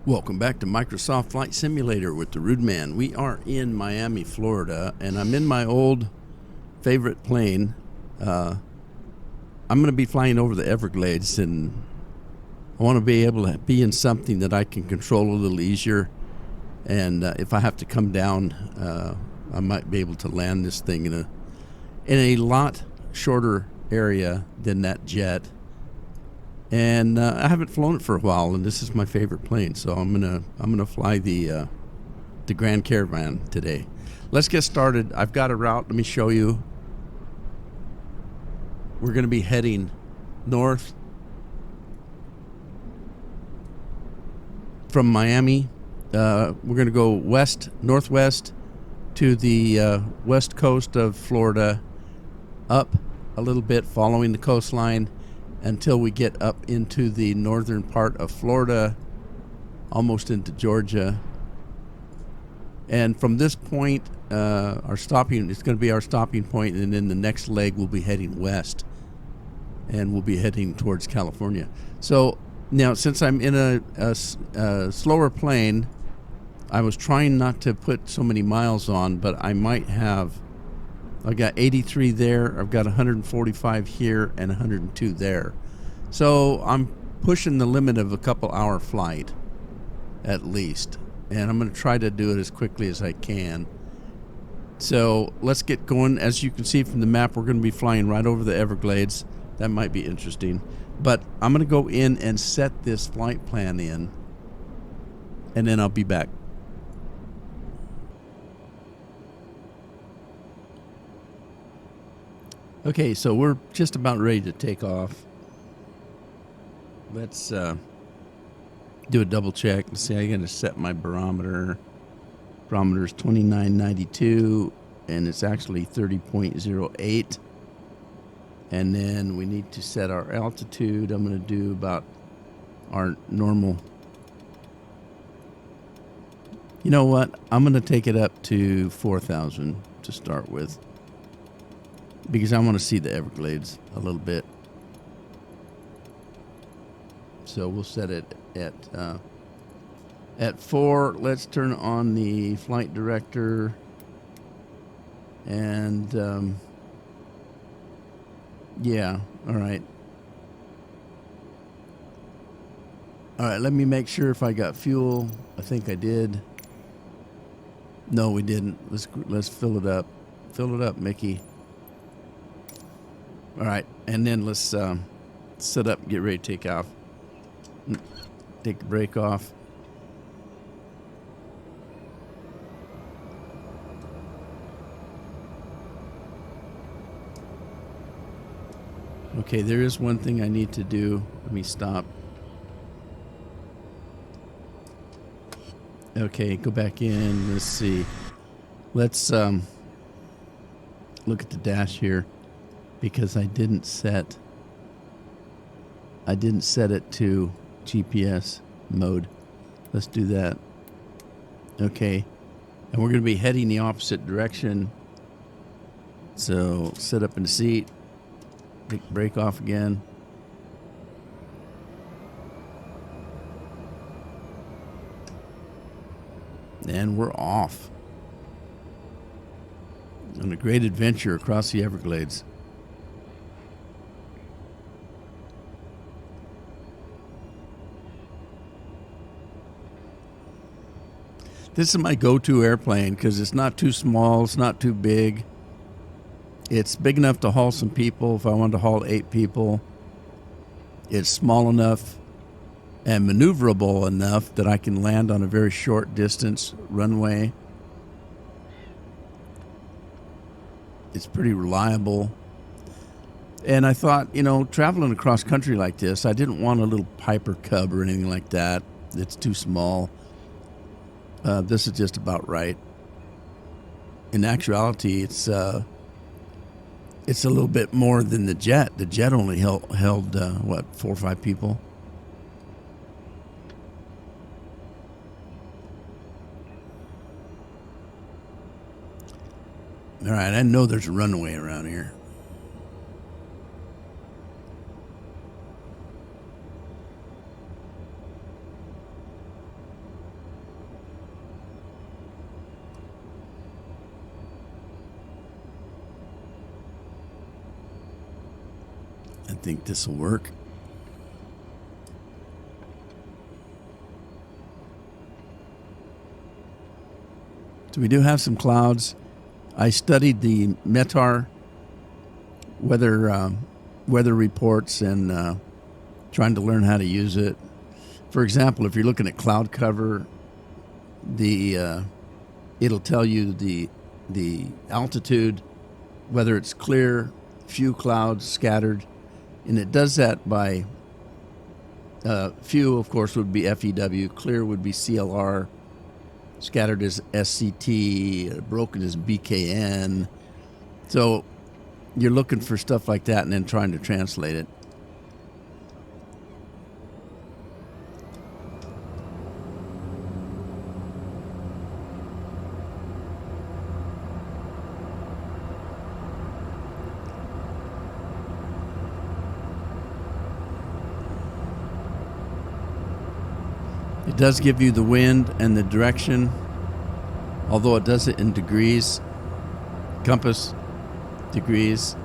Welcome back to Microsoft Flight Simulator with the Rude Man. We are in Miami, Florida, and I'm in my old favorite plane. I'm going to be flying over the Everglades, and I want to be able to be in something that I can control a little easier. And if I have to come down, I might be able to land this thing in a lot shorter area than that jet. And I haven't flown it for a while, and this is my favorite plane, so I'm gonna fly the Grand Caravan today. Let's get started. I've got a route. Let me show you. We're gonna be heading north from Miami. We're gonna go northwest to the west coast of Florida, up a little bit, following the coastline, until we get up into the northern part of Florida, almost into Georgia. And from this point, it's going to be our stopping point, and then the next leg we'll be heading west, and we'll be heading towards California. So now, since I'm in a slower plane, I was trying not to put so many miles on, but I've got 83 there, I've got 145 here, and 102 there. So I'm pushing the limit of a couple-hour flight, at least. And I'm going to try to do it as quickly as I can. So let's get going. As you can see from the map, we're going to be flying right over the Everglades. That might be interesting. But I'm going to go in and set this flight plan in, and then I'll be back. Okay, so we're just about ready to take off. Let's do a double check. Let's see, I'm going to set my barometer. Barometer is 2992, and it's actually 30.08. And then we need to set our altitude. I'm going to do about our normal. You know what? I'm going to take it up to 4,000 to start with, because I want to see the Everglades a little bit. So we'll set it at 4. Let's turn on the flight director, and yeah, all right. All right, let me make sure if I got fuel. I think I did. No, we didn't. Let's fill it up. Fill it up, Mickey. All right, and then let's set up, get ready to take off. Take the brake off. Okay, there is one thing I need to do. Let me stop. Okay, go back in. Let's see. Let's look at the dash here, because I didn't set it to GPS mode. Let's do that. Okay, and we're going to be heading the opposite direction. So sit up in the seat, take the brake off again. And we're off on a great adventure across the Everglades. This is my go-to airplane because it's not too small, it's not too big. It's big enough to haul some people if I wanted to haul 8 people. It's small enough and maneuverable enough that I can land on a very short distance runway. It's pretty reliable. And I thought, traveling across country like this, I didn't want a little Piper Cub or anything like that. It's too small. This is just about right. In actuality, it's a little bit more than the jet. The jet only held 4 or 5 people. All right, I know there's a runway around here. think this will work. So we do have some clouds. I studied the METAR weather reports and trying to learn how to use it. For example, if you're looking at cloud cover, it'll tell you the altitude, whether it's clear, few clouds scattered, and it does that by few, of course, would be FEW, clear would be CLR, scattered is SCT, broken is BKN. So you're looking for stuff like that and then trying to translate it. It does give you the wind and the direction, although it does it in degrees, compass degrees.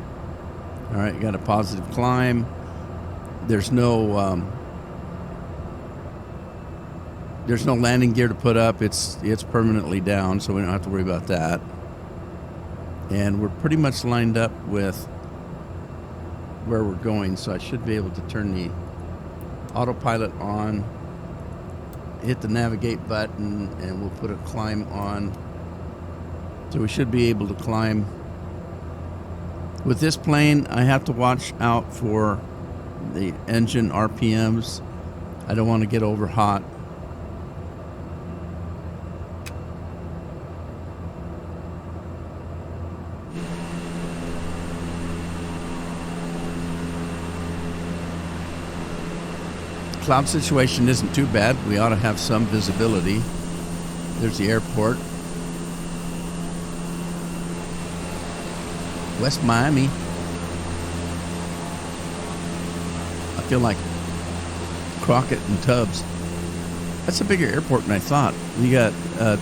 All right, you got a positive climb. There's no landing gear to put up. It's permanently down, so we don't have to worry about that. And we're pretty much lined up with where we're going, so I should be able to turn the autopilot on, hit the navigate button, and we'll put a climb on. So we should be able to climb. With this plane, I have to watch out for the engine RPMs. I don't want to get over hot. Cloud situation isn't too bad. We ought to have some visibility. There's the airport. West Miami. I feel like Crockett and Tubbs. That's a bigger airport than I thought. You got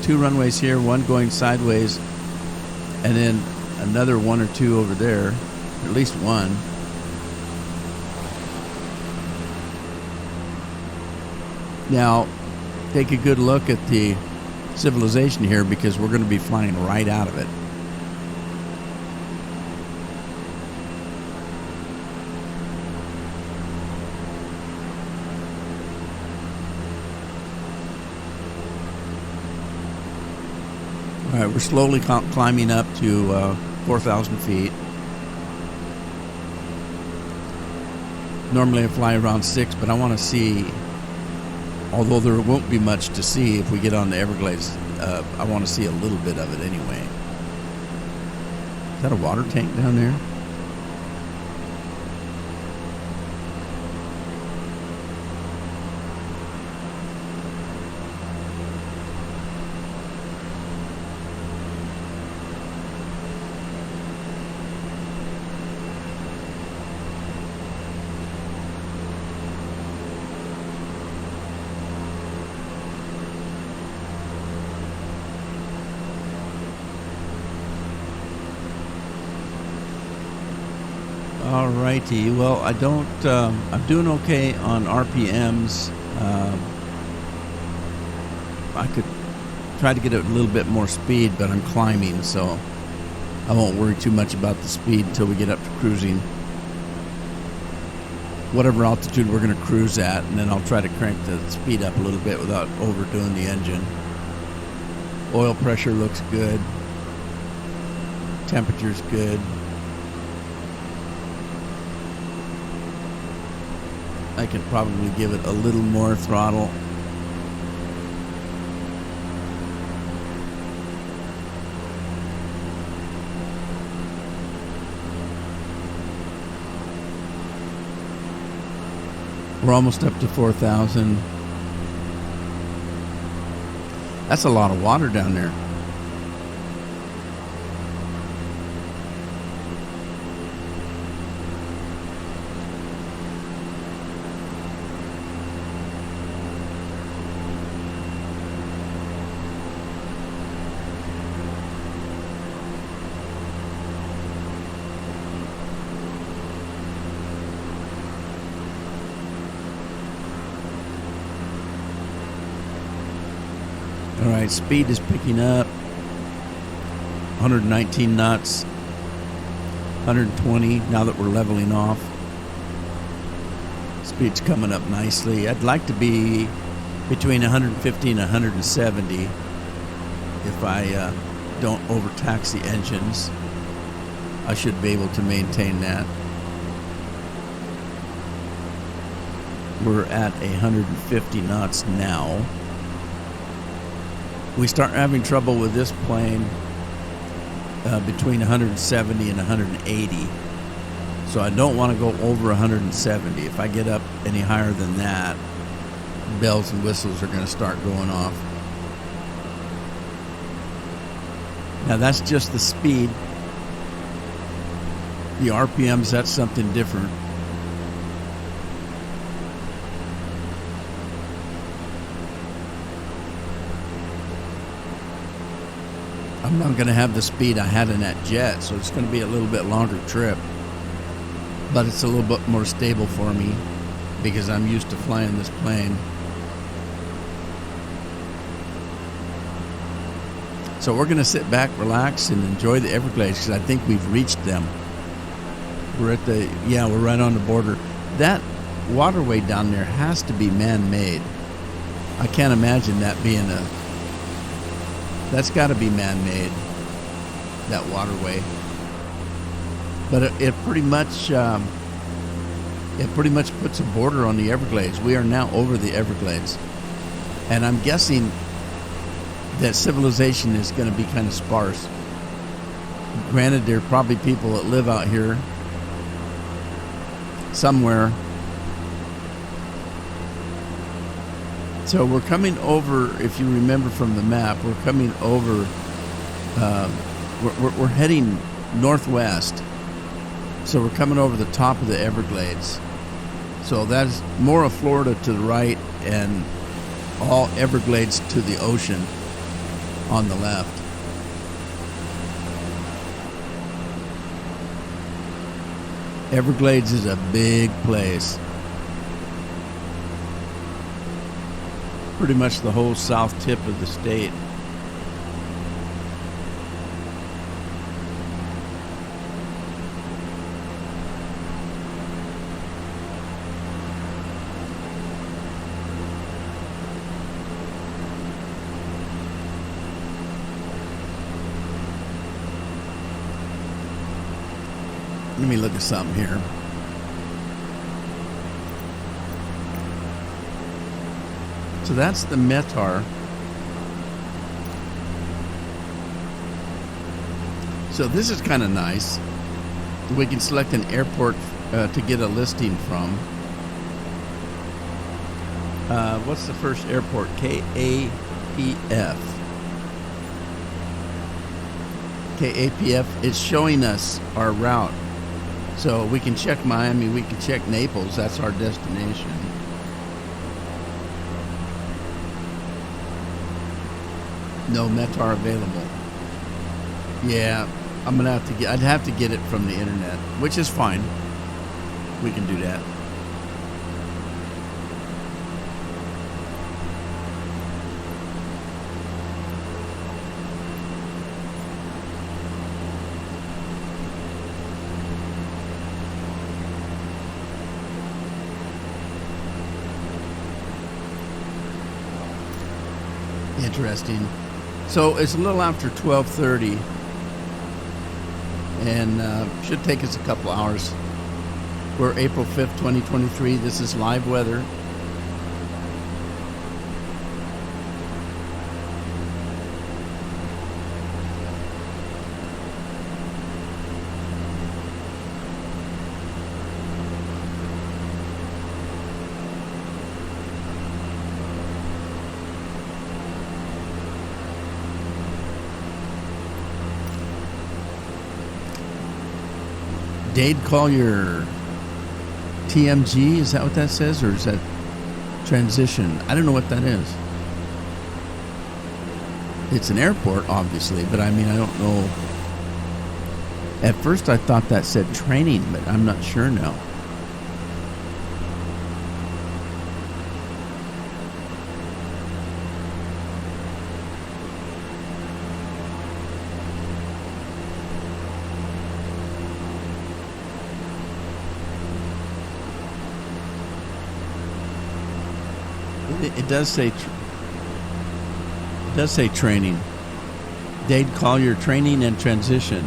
2 runways here, one going sideways, and then another 1 or 2 over there, or at least one. Now, take a good look at the civilization here because we're going to be flying right out of it. All right, we're slowly climbing up to 4,000 feet. Normally I fly around 6, but I want to see, although there won't be much to see if we get on the Everglades, I want to see a little bit of it anyway. Is that a water tank down there? Alrighty, well, I'm doing okay on RPMs. I could try to get a little bit more speed, but I'm climbing, so I won't worry too much about the speed until we get up to cruising. Whatever altitude we're going to cruise at, and then I'll try to crank the speed up a little bit without overdoing the engine. Oil pressure looks good. Temperature's good. I could probably give it a little more throttle. We're almost up to 4,000. That's a lot of water down there. All right, speed is picking up. 119 knots, 120 now that we're leveling off. Speed's coming up nicely. I'd like to be between 150 and 170 if I don't overtax the engines. I should be able to maintain that. We're at 150 knots now. We start having trouble with this plane between 170 and 180. So I don't want to go over 170. If I get up any higher than that, bells and whistles are going to start going off. Now that's just the speed. The RPMs, that's something different. I'm not going to have the speed I had in that jet, so it's going to be a little bit longer trip. But it's a little bit more stable for me because I'm used to flying this plane. So we're going to sit back, relax, and enjoy the Everglades because I think we've reached them. We're right on the border. That waterway down there has to be man-made. I can't imagine that being that's got to be man-made, that waterway. But it pretty much puts a border on the Everglades. We are now over the Everglades, and I'm guessing that civilization is going to be kind of sparse. Granted, there are probably people that live out here somewhere. So we're coming over, if you remember from the map, we're coming over, we're heading northwest. So we're coming over the top of the Everglades. So that's more of Florida to the right and all Everglades to the ocean on the left. Everglades is a big place. Pretty much the whole south tip of the state. Let me look at something here. So that's the METAR. So this is kind of nice. We can select an airport to get a listing from. What's the first airport? KAPF. KAPF is showing us our route. So we can check Miami, we can check Naples, that's our destination. No METAR available. Yeah, I'd have to get it from the internet, which is fine. We can do that. Interesting. So it's a little after 12:30, and should take us a couple hours. We're April 5th, 2023. This is live weather. Dade Collier TMG, is that what that says, or is that transition? I don't know what that is. It's an airport, obviously, but I mean, I don't know. At first I thought that said training, but I'm not sure now. It does say training. Dade Collier Training and Transition.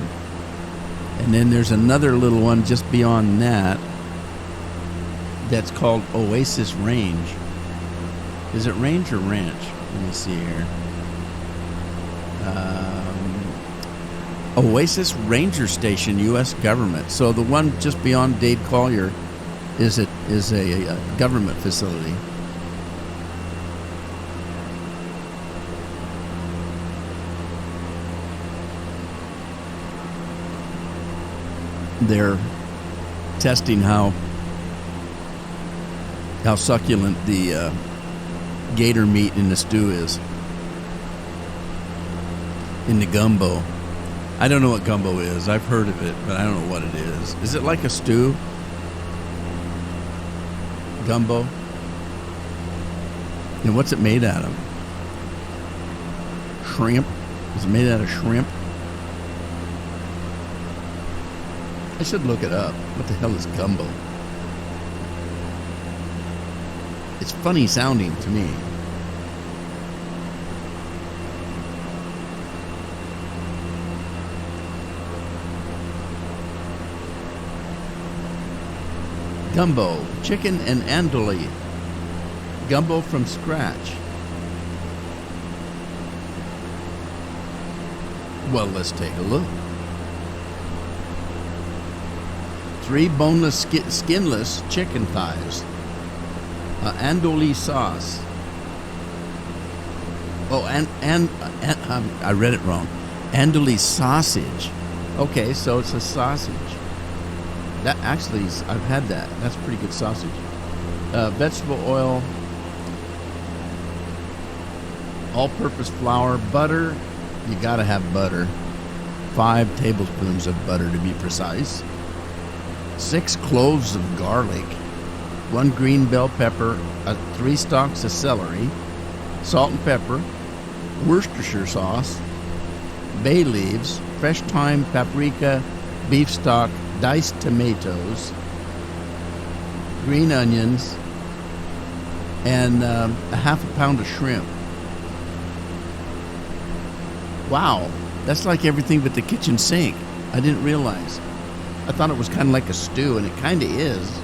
And then there's another little one just beyond that that's called Oasis Range. Is it range or ranch? Let me see here. Oasis Ranger Station, U.S. government. So the one just beyond Dade Collier is a government facility. They're testing how succulent the gator meat in the stew is. In the gumbo. I don't know what gumbo is. I've heard of it, but I don't know what it is. Is it like a stew? Gumbo? And what's it made out of? Shrimp? Is it made out of shrimp? I should look it up. What the hell is gumbo? It's funny sounding to me. Gumbo, chicken and andouille. Gumbo from scratch. Well, let's take a look. 3 boneless, skinless chicken thighs. Andouille sauce. Oh, and I read it wrong. Andouille sausage. Okay, so it's a sausage. That actually, I've had that. That's pretty good sausage. Vegetable oil, all-purpose flour, butter. You gotta have butter. 5 tablespoons of butter to be precise. 6 cloves of garlic. 1 green bell pepper. 3 stalks of celery. Salt and pepper. Worcestershire sauce. Bay leaves. Fresh thyme, paprika, beef stock, diced tomatoes, green onions, and a half a pound of shrimp. Wow, that's like everything but the kitchen sink. I didn't realize. I thought it was kind of like a stew, and it kind of is.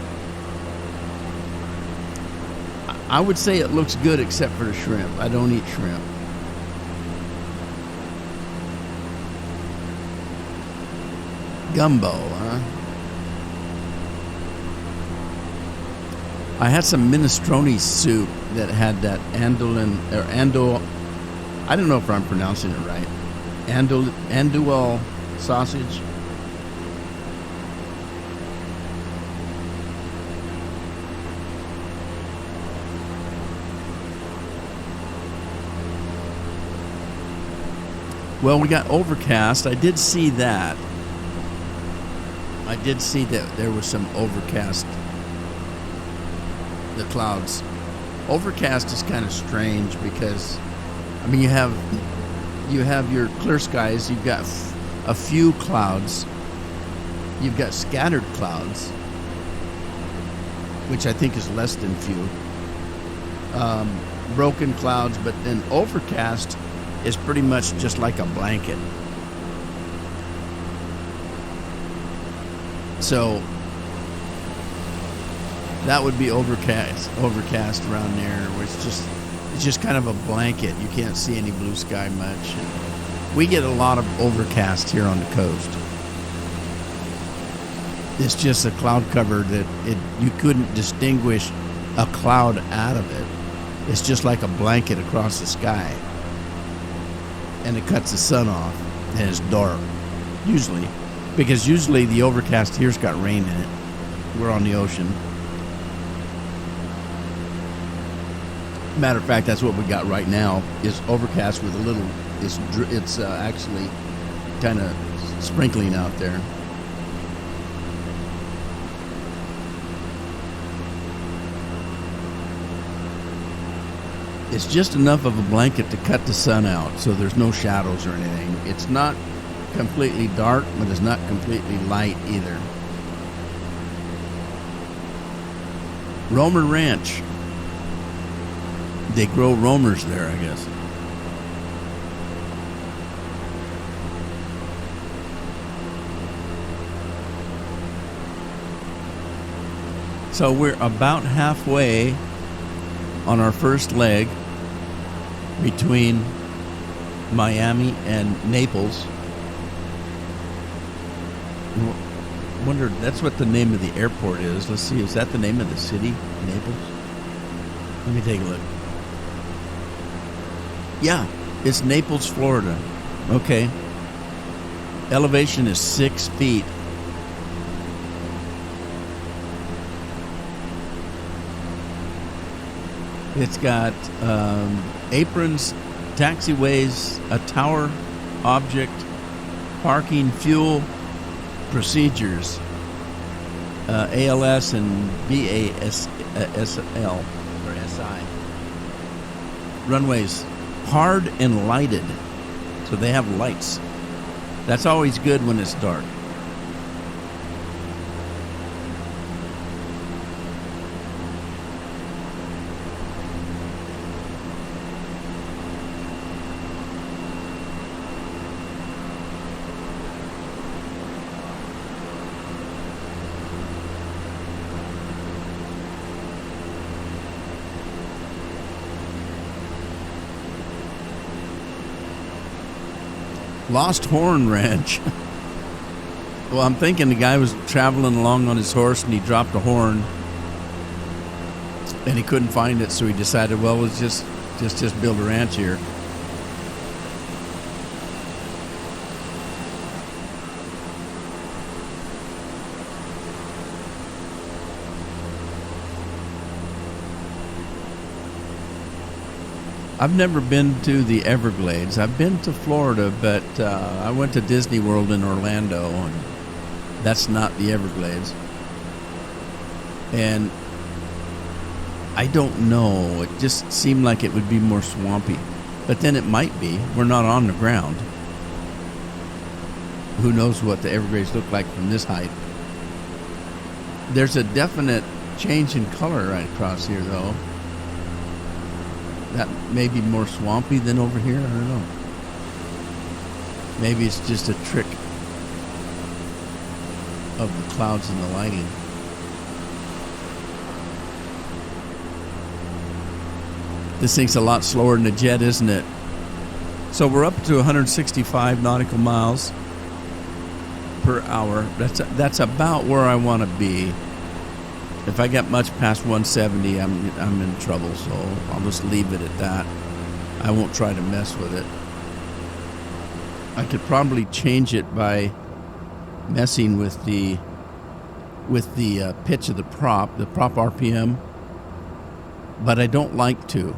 I would say it looks good except for the shrimp. I don't eat shrimp. Gumbo, huh? I had some minestrone soup that had that andouille. I don't know if I'm pronouncing it right. Andouille sausage. Well, we got overcast. I did see that. I did see that there was some overcast. The clouds. Overcast is kind of strange because, I mean, you have your clear skies. You've got a few clouds. You've got scattered clouds, which I think is less than few. Broken clouds, but then overcast is pretty much just like a blanket. So that would be overcast around there, where it's just kind of a blanket. You can't see any blue sky much. We get a lot of overcast here on the coast. It's just a cloud cover that you couldn't distinguish a cloud out of it. It's just like a blanket across the sky, and it cuts the sun off, and it's dark. Because usually the overcast here's got rain in it. We're on the ocean. Matter of fact, that's what we got right now, is overcast with a little, it's actually kind of sprinkling out there. It's just enough of a blanket to cut the sun out, so there's no shadows or anything. It's not completely dark, but it's not completely light either. Romer Ranch. They grow roamers there, I guess. So we're about halfway on our first leg between Miami and Naples. Wondered, that's what the name of the airport is. Let's see, is that the name of the city, Naples? Let me take a look. Yeah, it's Naples, Florida. Okay. Elevation is 6 feet. It's got aprons, taxiways, a tower, object, parking, fuel, procedures, ALS and BASL or SI. Runways, hard and lighted, so they have lights. That's always good when it's dark. Lost Horn Ranch. Well, I'm thinking the guy was traveling along on his horse and he dropped a horn and he couldn't find it, so he decided, well, let's just build a ranch here. I've never been to the Everglades. I've been to Florida, but I went to Disney World in Orlando, and that's not the Everglades. And I don't know. It just seemed like it would be more swampy. But then it might be. We're not on the ground. Who knows what the Everglades look like from this height. There's a definite change in color right across here, though. That may be more swampy than over here. I don't know. Maybe it's just a trick of the clouds and the lighting. This thing's a lot slower than a jet, isn't it? So we're up to 165 nautical miles per hour. That's about where I want to be. If I get much past 170, I'm in trouble, so I'll just leave it at that. I won't try to mess with it. I could probably change it by messing with the pitch of the prop RPM, but I don't like to.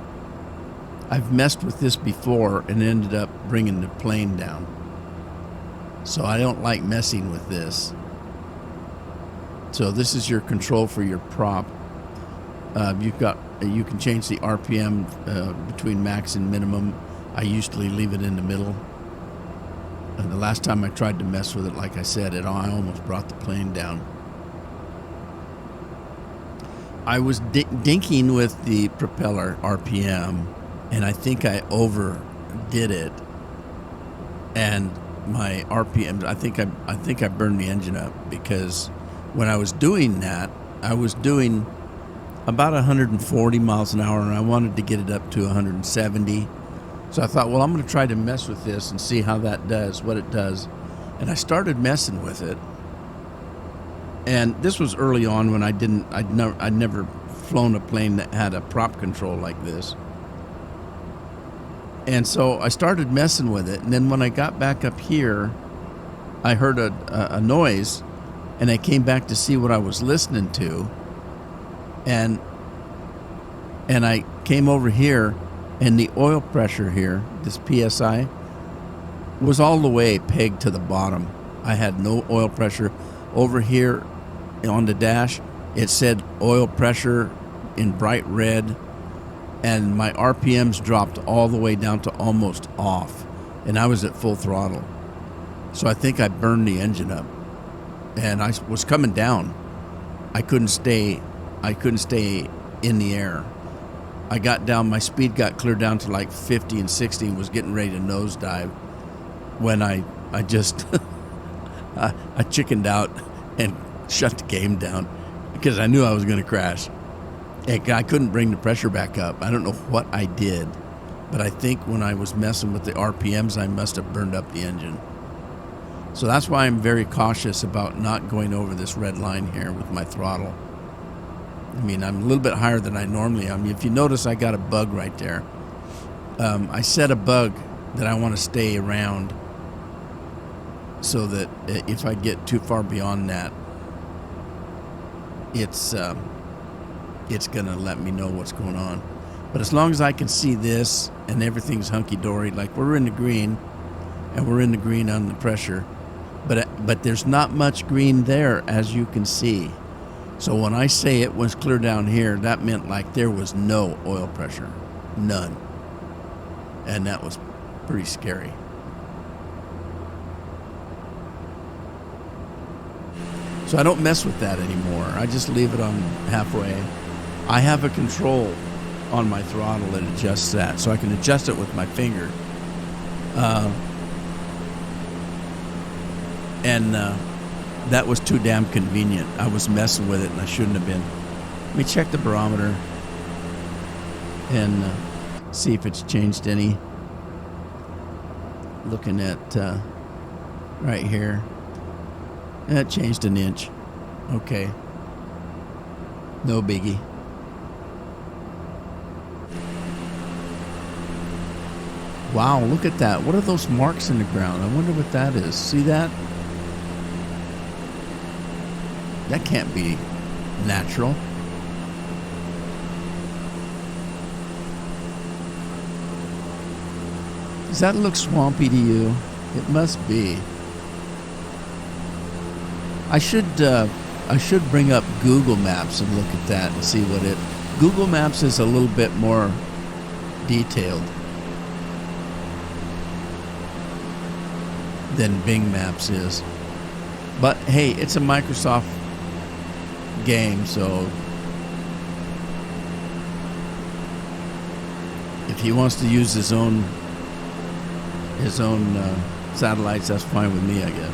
I've messed with this before and ended up bringing the plane down. So I don't like messing with this. So this is your control for your prop. You can change the RPM between max and minimum. I usually leave it in the middle. And the last time I tried to mess with it, like I said, I almost brought the plane down. I was dinking with the propeller RPM, and I think I overdid it. And my RPM, I think I burned the engine up, because when I was doing that, I was doing about 140 miles an hour, and I wanted to get it up to 170. So I thought, well, I'm going to try to mess with this and see how that does, what it does. And I started messing with it. And this was early on when I'd never flown a plane that had a prop control like this. And so I started messing with it. And then when I got back up here, I heard a noise. And I came back to see what I was listening to, and I came over here, and the oil pressure here, this PSI, was all the way pegged to the bottom. I had no oil pressure. Over here on the dash, it said oil pressure in bright red, and my RPMs dropped all the way down to almost off, and I was at full throttle. So I think I burned the engine up. And I was coming down. I couldn't stay in the air. I got down, my speed got clear down to like 50 and 60 and was getting ready to nosedive when I just I chickened out and shut the game down because I knew I was going to crash. And I couldn't bring the pressure back up. I don't know what I did, but I think when I was messing with the RPMs, I must have burned up the engine. So that's why I'm very cautious about not going over this red line here with my throttle. I mean, I'm a little bit higher than I normally am. If you notice, I got a bug right there. I set a bug that I want to stay around so that if I get too far beyond that, it's going to let me know what's going on. But as long as I can see this and everything's hunky-dory, like we're in the green, and we're in the green on the pressure, but there's not much green there, as you can see. So when I say it was clear down here, that meant like there was no oil pressure. None. And that was pretty scary. So I don't mess with that anymore. I just leave it on halfway. I have a control on my throttle that adjusts that, so I can adjust it with my finger. That was too damn convenient. I was messing with it and I shouldn't have been. Let me check the barometer and see if it's changed any. Looking at right here. It changed an inch. Okay. No biggie. Wow, look at that. What are those marks in the ground? I wonder what that is. See that? That can't be natural. Does that look swampy to you? It must be. I should bring up Google Maps and look at that and see what it... Google Maps is a little bit more detailed than Bing Maps is. But hey, it's a Microsoft game, so if he wants to use his own satellites, that's fine with me, I guess.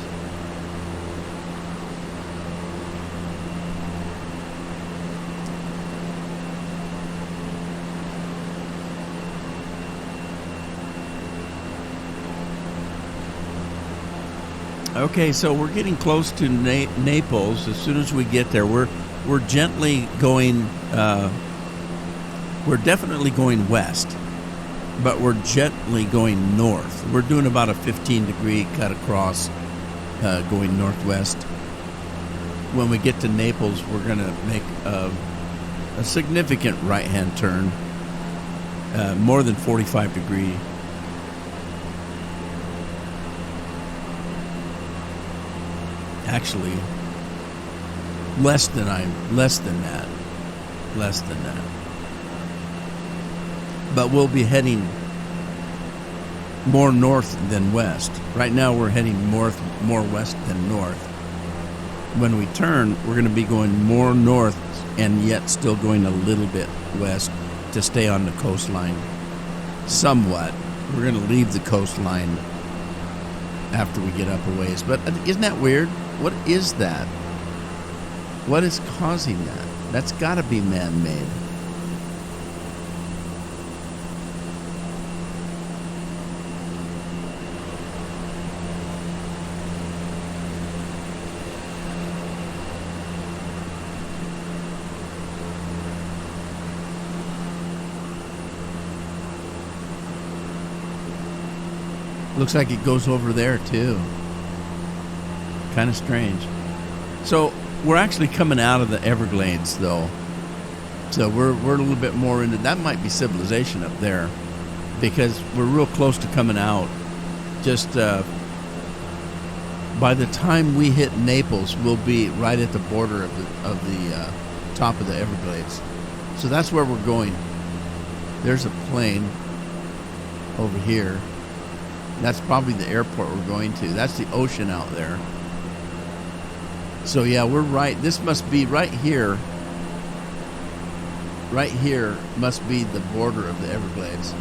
Okay, so we're getting close to Naples. As soon as we get there, we're gently going. We're definitely going west, but we're gently going north. We're doing about a 15-degree cut across, going northwest. When we get to Naples, we're going to make a significant right-hand turn, more than 45 degree. Actually, less than that. But we'll be heading more north than west. Right now we're heading more west than north. When we turn, we're going to be going more north and yet still going a little bit west to stay on the coastline somewhat. We're going to leave the coastline after we get up a ways. But isn't that weird? What is that? What is causing that? That's got to be man-made. Looks like it goes over there too. Kind of strange. So we're actually coming out of the Everglades though. So we're a little bit more into, that might be civilization up there, because we're real close to coming out. Just by the time we hit Naples, we'll be right at the border of the top of the Everglades. So that's where we're going. There's a plane over here. That's probably the airport we're going to. That's the ocean out there. So yeah, we're right. This must be right here. right here must be the border of the Everglades.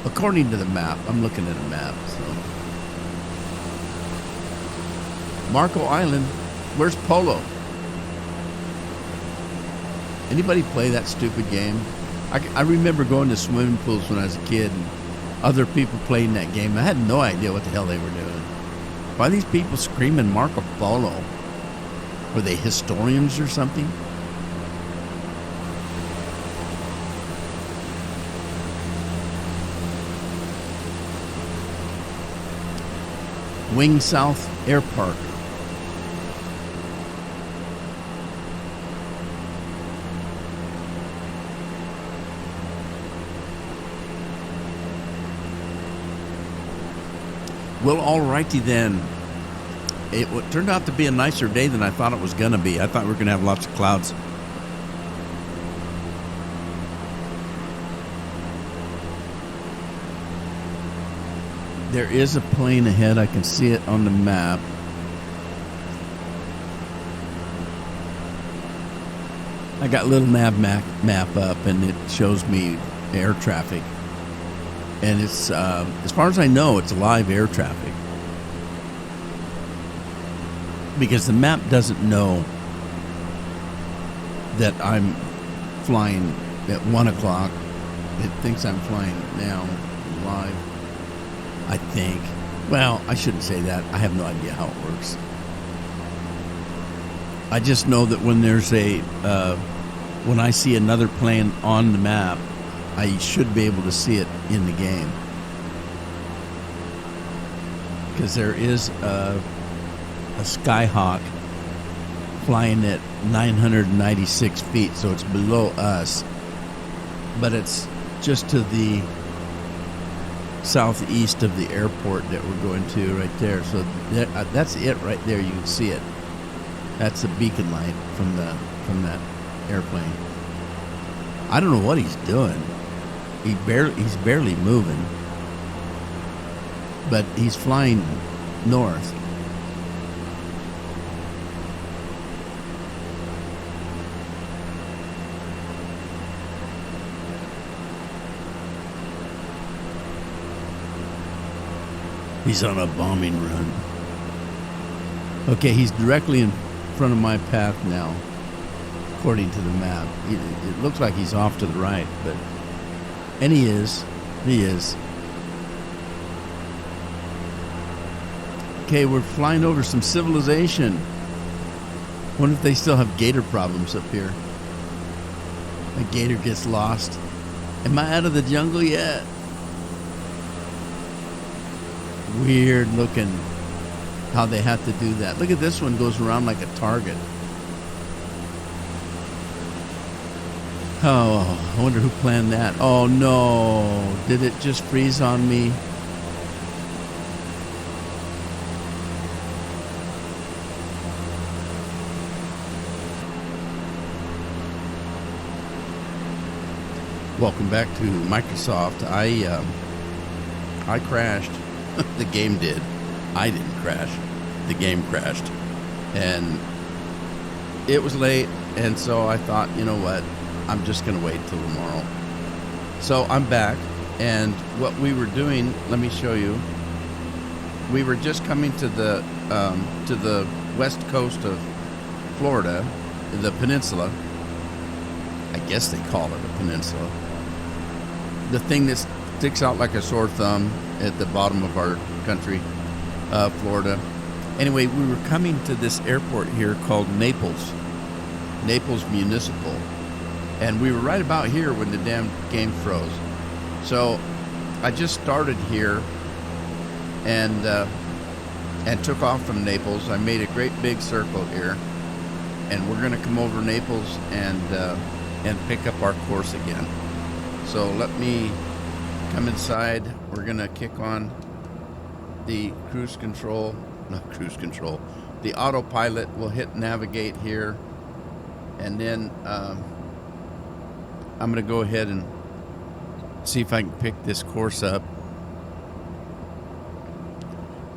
According to the map, I'm looking at a map. So, Marco Island, where's Polo? Anybody play that stupid game? I remember going to swimming pools when I was a kid and other people playing that game. I had no idea what the hell they were doing. Why are these people screaming Marco Polo? Were they historians or something? Wing South Air Park. Well, alrighty then. It turned out to be a nicer day than I thought it was going to be. I thought we were going to have lots of clouds. There is a plane ahead. I can see it on the map. I got little nav map up, and it shows me air traffic. And it's, as far as I know, it's live air traffic. Because the map doesn't know that I'm flying at 1 o'clock. It thinks I'm flying now live, I think. Well, I shouldn't say that. I have no idea how it works. I just know that when there's when I see another plane on the map, I should be able to see it in the game. Because there is a Skyhawk flying at 996 feet, so it's below us. But it's just to the southeast of the airport that we're going to right there. So that's it right there. You can see it. That's a beacon light from that airplane. I don't know what he's doing. He's barely moving, but he's flying north. He's on a bombing run. Okay, he's directly in front of my path now, according to the map. It looks like he's off to the right, but... And he is. Okay, we're flying over some civilization. Wonder if they still have gator problems up here. A gator gets lost. Am I out of the jungle yet? Weird looking how they have to do that. Look at this one, goes around like a target. Oh, I wonder who planned that. Oh no, did it just freeze on me? Welcome back to Microsoft. I crashed. The game did. I didn't crash. The game crashed. And it was late, and so I thought, you know what? I'm just going to wait till tomorrow. So I'm back, and what we were doing, let me show you. We were just coming to the west coast of Florida, the peninsula. I guess they call it a peninsula. The thing that sticks out like a sore thumb at the bottom of our country, Florida. Anyway, we were coming to this airport here called Naples Municipal. And we were right about here when the damn game froze. So I just started here and took off from Naples. I made a great big circle here. And we're going to come over Naples and pick up our course again. So let me come inside. We're going to kick on the the autopilot. We'll hit navigate here. And then I'm going to go ahead and see if I can pick this course up.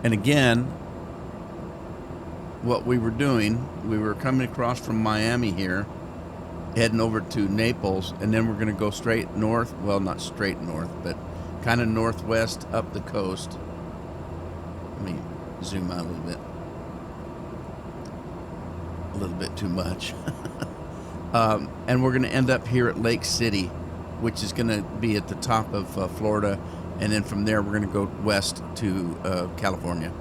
And again, what we were doing, we were coming across from Miami here, heading over to Naples, and then we're going to go straight north. Well, not straight north, but kind of northwest up the coast. Let me zoom out a little bit too much. And we're going to end up here at Lake City, which is going to be at the top of Florida, and then from there we're going to go west to California.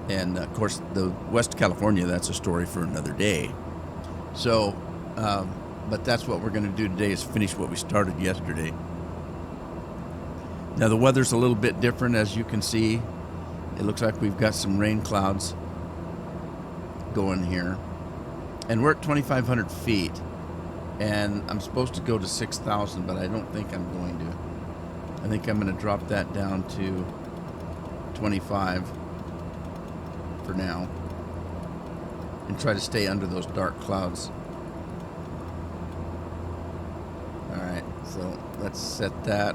And of course, the West California, that's a story for another day. So, but that's what we're going to do today, is finish what we started yesterday. Now the weather's a little bit different, as you can see. It looks like we've got some rain clouds going here. And we're at 2,500 feet. And I'm supposed to go to 6,000, but I don't think I'm going to. I think I'm going to drop that down to 25 for now. And try to stay under those dark clouds. Alright, so let's set that.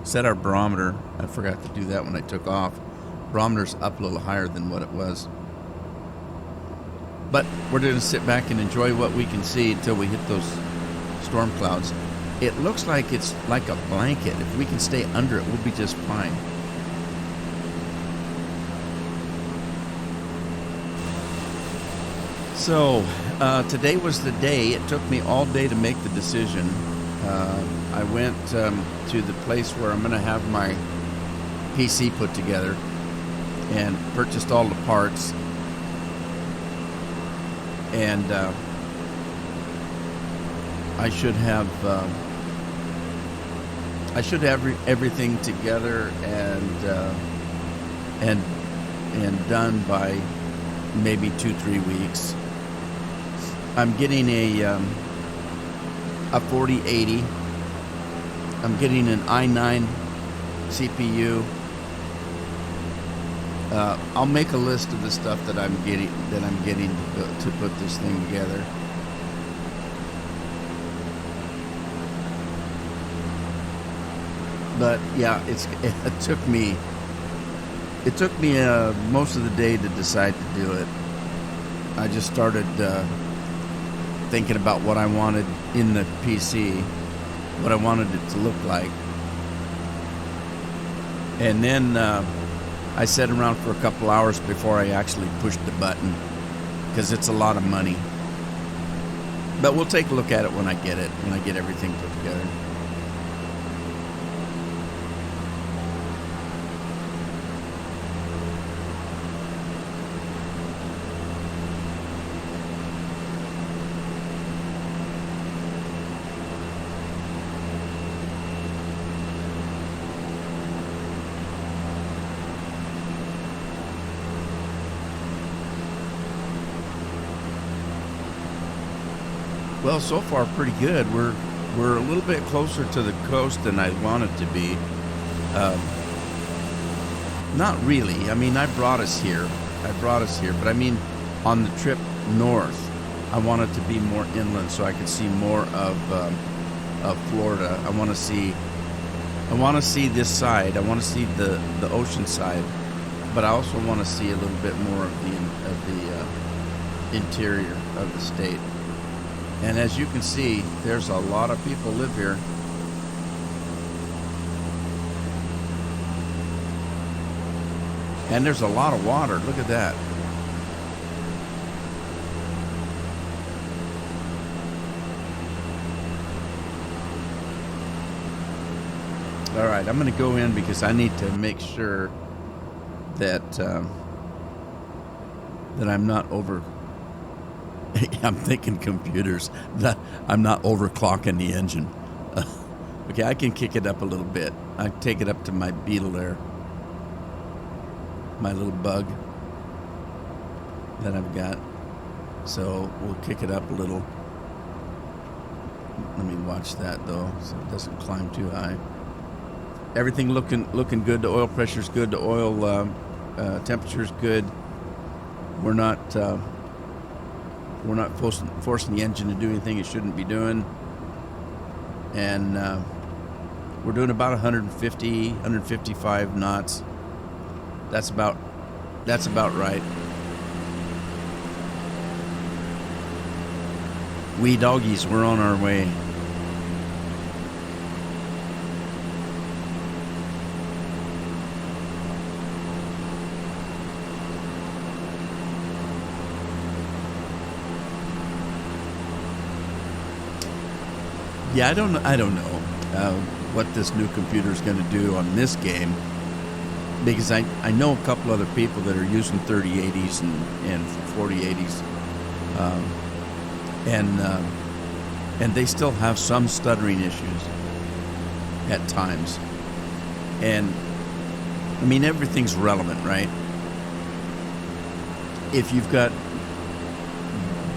Set our barometer. I forgot to do that when I took off. Barometer's up a little higher than what it was. But we're going to sit back and enjoy what we can see until we hit those storm clouds. It looks like it's like a blanket. If we can stay under it, we'll be just fine. So, today was the day. It took me all day to make the decision. I went to the place where I'm going to have my PC put together and purchased all the parts. And I should have everything together and done by maybe 2-3 weeks. I'm getting a 4080. I'm getting an i9 CPU. I'll make a list of the stuff that I'm getting to put this thing together. But yeah, it took me most of the day to decide to do it. I just started thinking about what I wanted in the PC, what I wanted it to look like, and then I sat around for a couple hours before I actually pushed the button, because it's a lot of money. But we'll take a look at it when I get everything put together. Well, so far pretty good. We're a little bit closer to the coast than I wanted to be. Not really. I mean, I brought us here, but I mean, on the trip north, I wanted to be more inland so I could see more of Florida. I want to see this side. I want to see the ocean side, but I also want to see a little bit more of the interior of the state. And as you can see, there's a lot of people live here. And there's a lot of water. Look at that. All right, I'm going to go in because I need to make sure that that I'm not over. I'm thinking computers. I'm not overclocking the engine. Okay, I can kick it up a little bit. I take it up to my Beetle there. My little bug that I've got. So we'll kick it up a little. Let me watch that though, so it doesn't climb too high. Everything looking good. The oil pressure's good. The oil temperature's good. We're not forcing the engine to do anything it shouldn't be doing. And we're doing about 150, 155 knots. That's about right. We doggies, we're on our way. Yeah, I don't know what this new computer is going to do on this game, because I know a couple other people that are using 3080s and 4080s, and they still have some stuttering issues at times. And I mean, everything's relevant, right? If you've got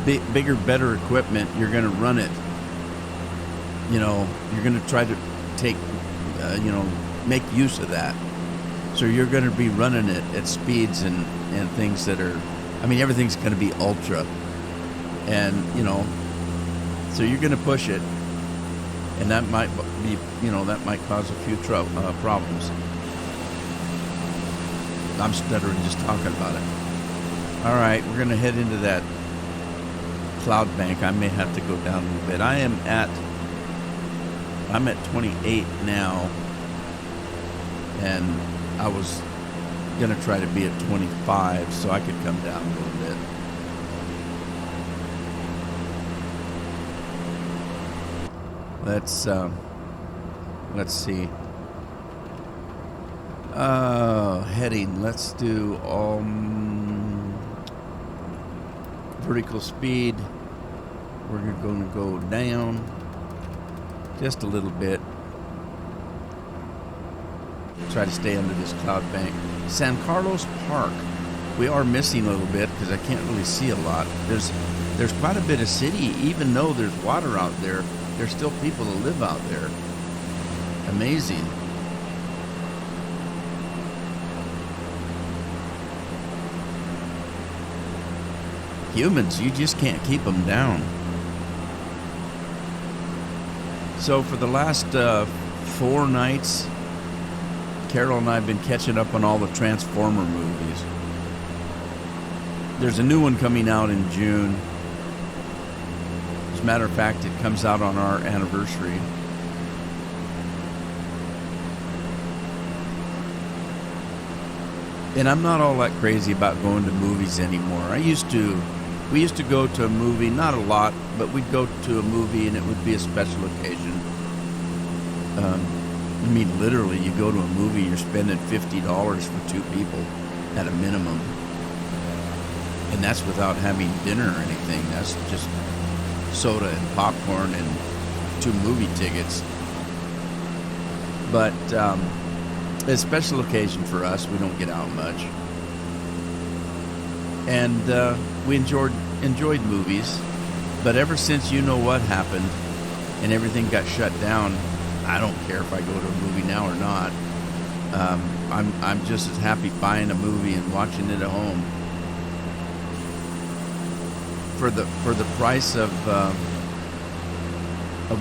bigger, better equipment, you're going to run it. You know, you're going to try to take, make use of that. So you're going to be running it at speeds and things that are, I mean, everything's going to be ultra. And, so you're going to push it. And that might be, that might cause a few problems. I'm stuttering just talking about it. All right, we're going to head into that cloud bank. I may have to go down a little bit. I'm at 28 now, and I was going to try to be at 25 so I could come down a little bit. Let's see. Heading, let's do vertical speed. We're going to go down just a little bit. Try to stay under this cloud bank. San Carlos Park. We are missing a little bit because I can't really see a lot. There's quite a bit of city, even though there's water out there. There's still people that live out there. Amazing. Humans, you just can't keep them down. So for the last 4 nights, Carol and I have been catching up on all the Transformer movies. There's a new one coming out in June. As a matter of fact, it comes out on our anniversary. And I'm not all that crazy about going to movies anymore. We used to go to a movie, not a lot, but we'd go to a movie and it would be a special occasion. I mean, literally, you go to a movie, you're spending $50 for 2 people at a minimum. And that's without having dinner or anything. That's just soda and popcorn and 2 movie tickets. But it's a special occasion for us. We don't get out much. And we enjoyed movies. But ever since you know what happened and everything got shut down, I don't care if I go to a movie now or not. I'm just as happy buying a movie and watching it at home. For the price of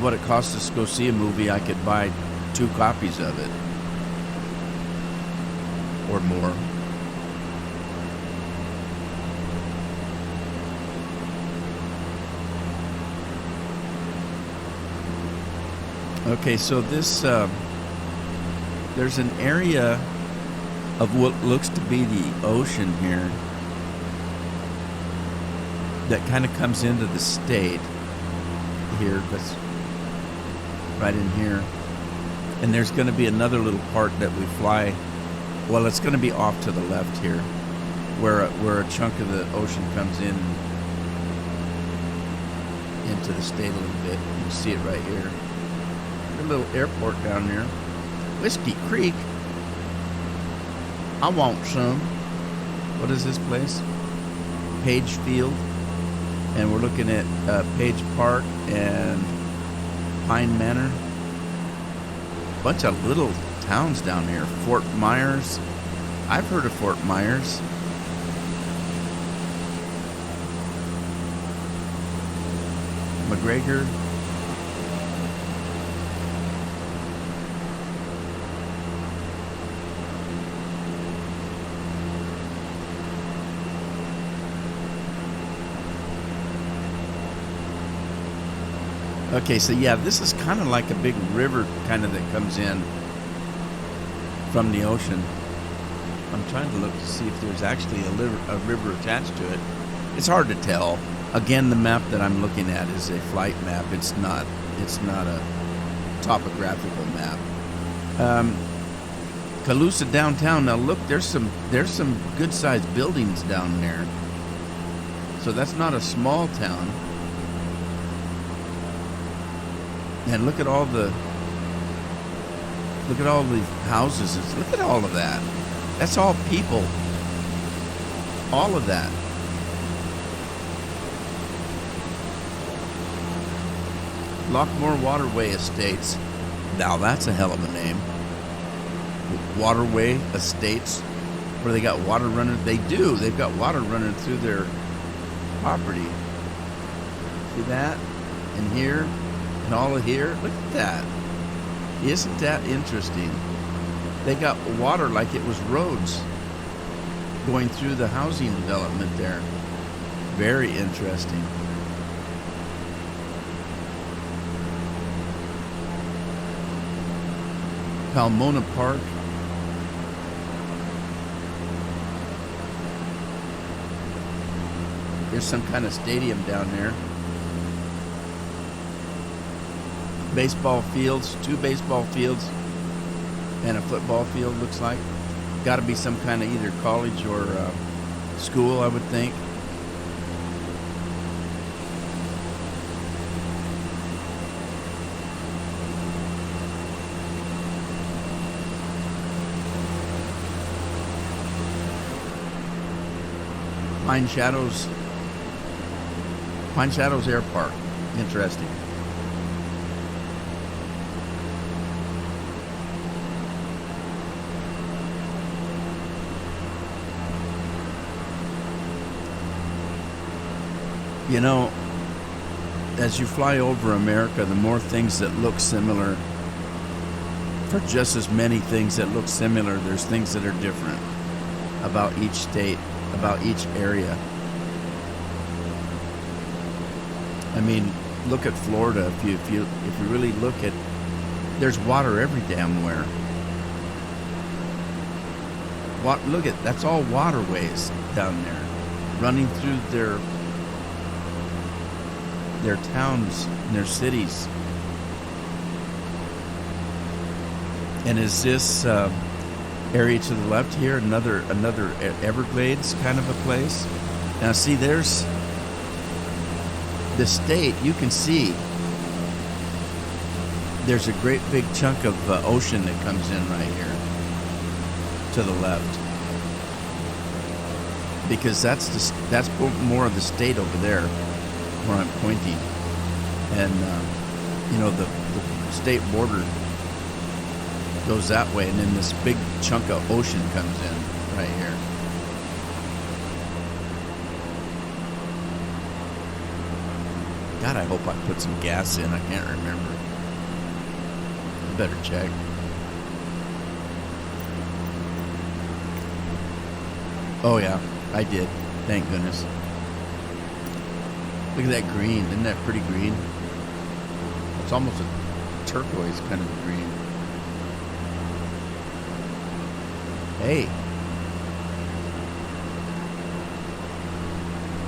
what it costs us to go see a movie, I could buy 2 copies of it or more. Okay, so this there's an area of what looks to be the ocean here that kind of comes into the state here. That's right in here. And there's going to be another little part that we fly. Well, it's going to be off to the left here, where a chunk of the ocean comes in into the state a little bit. You can see it right here. A little airport down there. Whiskey Creek. I want some. What is this place? Page Field. And we're looking at Page Park and Pine Manor. Bunch of little towns down here. Fort Myers. I've heard of Fort Myers. McGregor. Okay, so yeah, this is kind of like a big river kind of that comes in from the ocean. I'm trying to look to see if there's actually a river attached to it. It's hard to tell. Again, the map that I'm looking at is a flight map. It's not a topographical map. Calusa downtown. Now look, there's some good-sized buildings down there. So that's not a small town. And look at all the houses. Look at all of that. That's all people. All of that. Lockmore Waterway Estates. Now that's a hell of a name. Waterway Estates, where they got water running. They do. They've got water running through their property. See that? And here, and all of here. Look at that. Isn't that interesting? They got water like it was roads going through the housing development there. Very interesting. Palmona Park. There's some kind of stadium down there. Baseball fields, 2 baseball fields, and a football field, looks like. Got to be some kind of either college or school, I would think. Pine Shadows Air Park. Interesting. You know, as you fly over America, the more things that look similar, for just as many things that look similar, there's things that are different about each state, about each area. I mean, look at Florida. If you really look at, there's water every damn where. Look at, that's all waterways down there, running through their towns and their cities. And is this area to the left here another Everglades kind of a place? Now see, there's the state. You can see there's a great big chunk of ocean that comes in right here to the left, because that's more of the state over there where I'm pointing, and you know, the state border goes that way, and then this big chunk of ocean comes in right here. God, I hope I put some gas in. I can't remember. I better check. Oh yeah, I did. Thank goodness. Look at that green. Isn't that pretty green? It's almost a turquoise kind of green. Hey.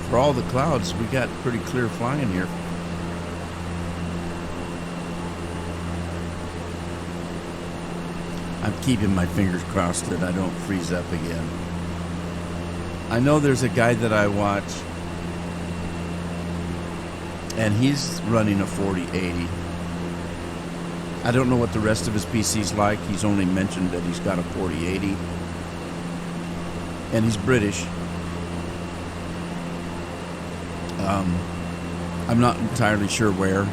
For all the clouds, we got pretty clear flying here. I'm keeping my fingers crossed that I don't freeze up again. I know there's a guy that I watch, and he's running a 4080. I don't know what the rest of his PC's like. He's only mentioned that he's got a 4080. And he's British. I'm not entirely sure where.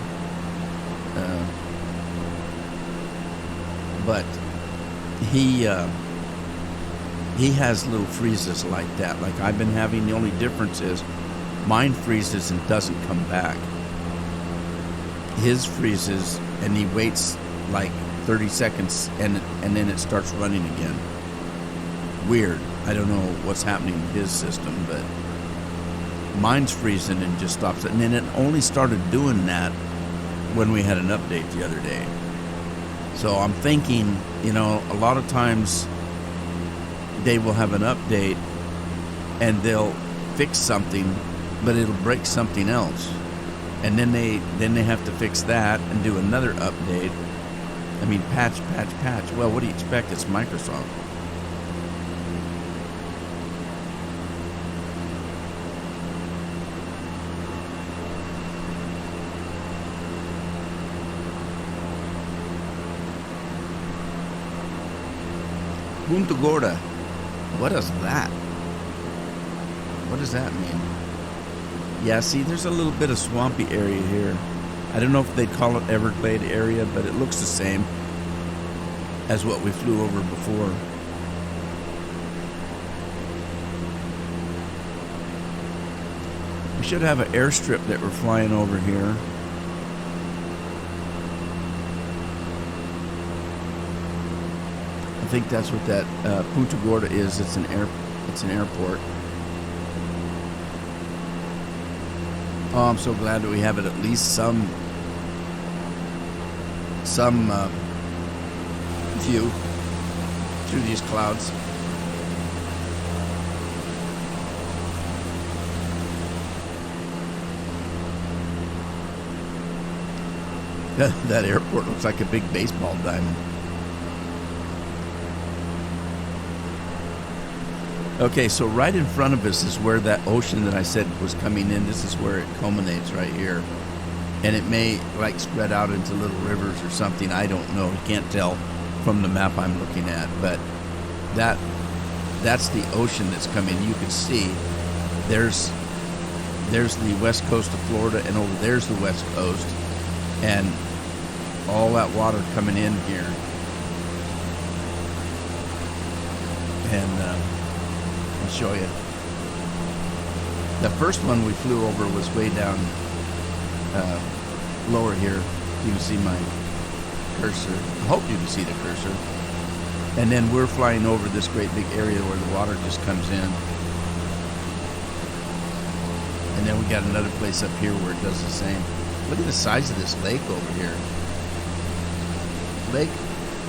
But he has little freezes like that, like I've been having. The only difference is mine freezes and doesn't come back. His freezes and he waits like 30 seconds and then it starts running again. Weird. I don't know what's happening in his system, but mine's freezing and just stops it. And then it only started doing that when we had an update the other day. So I'm thinking, a lot of times they will have an update and they'll fix something, but it'll break something else. And then they have to fix that and do another update. I mean, patch. Well, what do you expect? It's Microsoft. Punta Gorda. What is that? What does that mean? Yeah, see, there's a little bit of swampy area here. I don't know if they'd call it Everglade area, but it looks the same as what we flew over before. We should have an airstrip that we're flying over here. I think that's what that Punta Gorda is. It's an airport. Oh, I'm so glad that we have it at least some view through these clouds. That airport looks like a big baseball diamond. Okay, so right in front of us is where that ocean that I said was coming in. This is where it culminates right here. And it may like spread out into little rivers or something. I don't know. You can't tell from the map I'm looking at. But that's the ocean that's coming. You can see there's the west coast of Florida, and over there's the west coast. And all that water coming in here. And I'll show you. The first one we flew over was way down lower here. You can see my cursor. I hope you can see the cursor. And then we're flying over this great big area where the water just comes in. And then we got another place up here where it does the same. Look at the size of this lake over here. Lake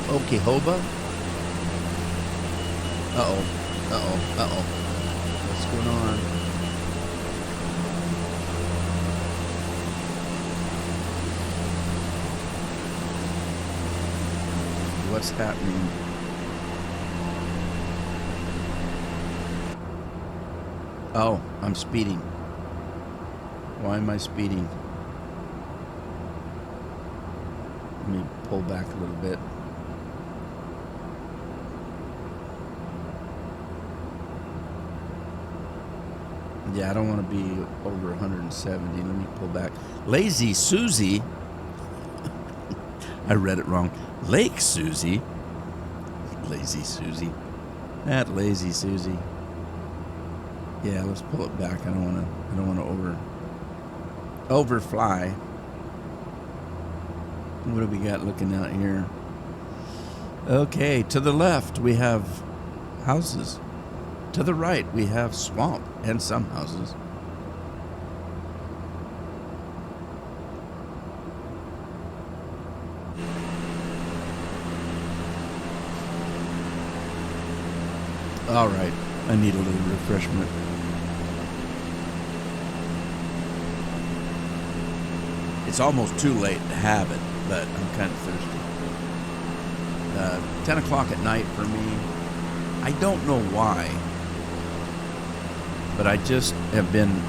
Okeechobee. Uh-oh. What's going on? What's happening? Oh, I'm speeding. Why am I speeding? Let me pull back a little bit. Yeah, I don't want to be over 170. Let me pull back. Lazy Susie. I read it wrong. Lake Susie. Lazy Susie. That Lazy Susie. Yeah, let's pull it back. I don't want to overfly. What do we got looking out here? Okay, to the left we have houses. To the right, we have swamp and some houses. All right, I need a little refreshment. It's almost too late to have it, but I'm kind of thirsty. 10 o'clock at night for me. I don't know why, but I just have been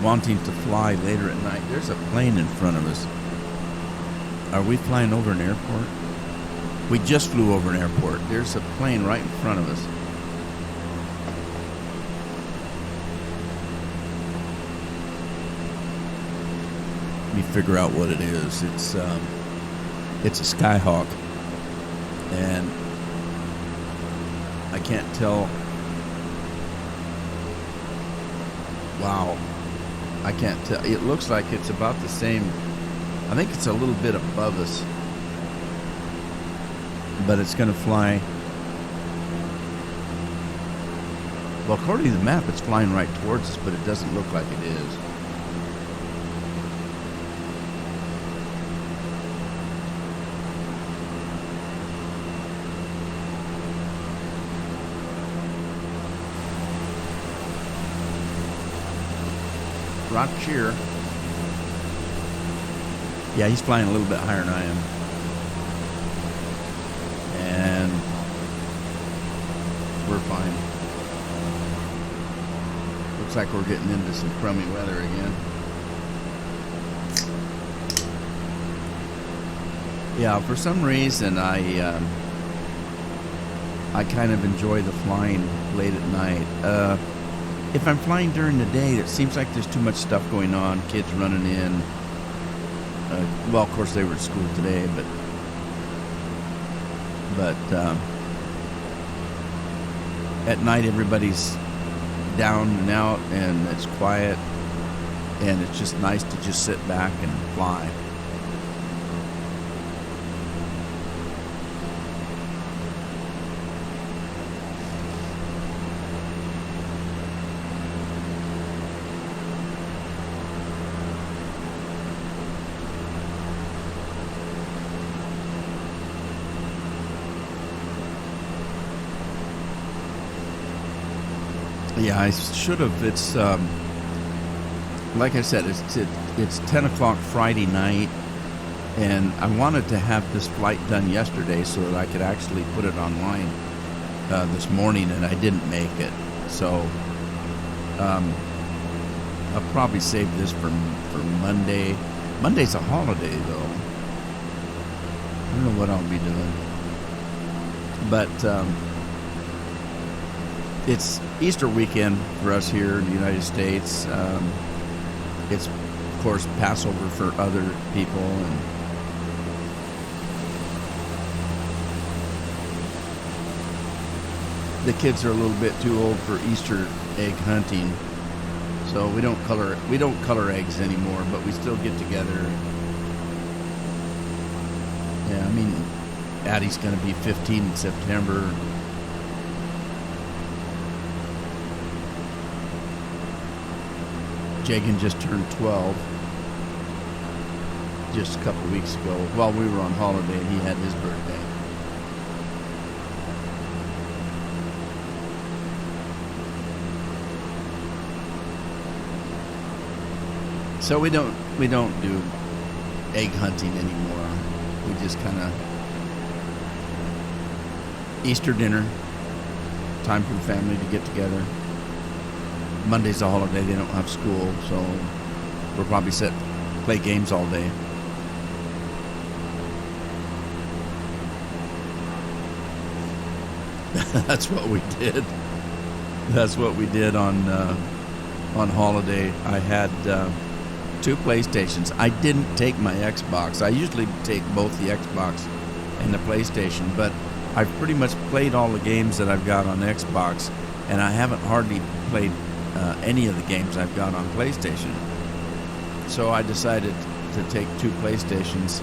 wanting to fly later at night. There's a plane in front of us. Are we flying over an airport? We just flew over an airport. There's a plane right in front of us. Let me figure out what it is. It's a Skyhawk, and I can't tell. Wow, I can't tell. It looks like it's about the same. I think it's a little bit above us, but it's going to fly. Well, according to the map, it's flying right towards us, but it doesn't look like it is. rock cheer. Yeah, he's flying a little bit higher than I am. And we're fine. Looks like we're getting into some crummy weather again. Yeah, for some reason I kind of enjoy the flying late at night. If I'm flying during the day, it seems like there's too much stuff going on. Kids running in. Well, of course they were at school today, but at night everybody's down and out, and it's quiet, and it's just nice to just sit back and fly. Yeah, I should have. It's like I said, it's 10 o'clock Friday night, and I wanted to have this flight done yesterday so that I could actually put it online this morning, and I didn't make it. So I'll probably save this for Monday. Monday's a holiday, though. I don't know what I'll be doing, but it's Easter weekend for us here in the United States. It's, of course, Passover for other people, and the kids are a little bit too old for Easter egg hunting, so we don't color eggs anymore, but we still get together. Yeah, I mean, Addie's going to be 15 in September. Jagan just turned 12 just a couple weeks ago. While we were on holiday, he had his birthday. So we don't do egg hunting anymore. We just kind of Easter dinner, time for the family to get together. Monday's a holiday, they don't have school, so we'll probably play games all day. That's what we did. That's what we did on holiday. I had 2 PlayStations. I didn't take my Xbox. I usually take both the Xbox and the PlayStation, but I've pretty much played all the games that I've got on Xbox, and I haven't hardly played any of the games I've got on PlayStation. So I decided to take 2 PlayStations,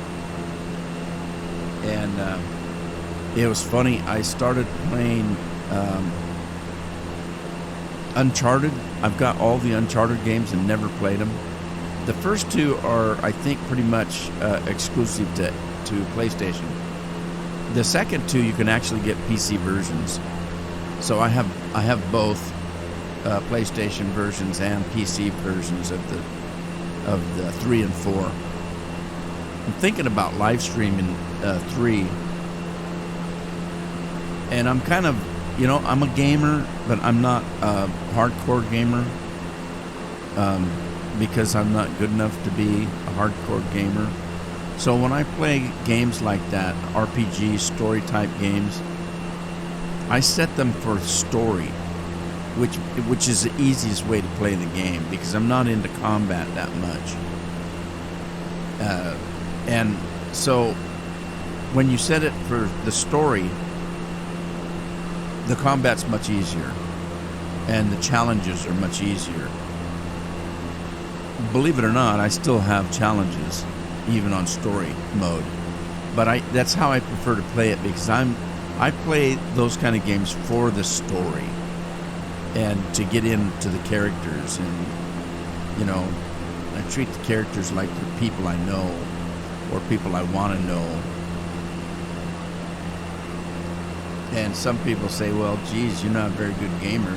and it was funny. I started playing Uncharted. I've got all the Uncharted games and never played them. The first 2 are, I think, pretty much exclusive to PlayStation. The second 2 you can actually get PC versions. So I have both PlayStation versions and PC versions of the 3 and 4. I'm thinking about live streaming 3, and I'm kind of, I'm a gamer, but I'm not a hardcore gamer because I'm not good enough to be a hardcore gamer. So when I play games like that, RPG story type games, I set them for story, which is the easiest way to play the game, because I'm not into combat that much. And so when you set it for the story, the combat's much easier, and the challenges are much easier. Believe it or not, I still have challenges, even on story mode. But that's how I prefer to play it, because I play those kind of games for the story, and to get into the characters, and I treat the characters like they're people I know, or people I want to know. And some people say, well, geez, you're not a very good gamer,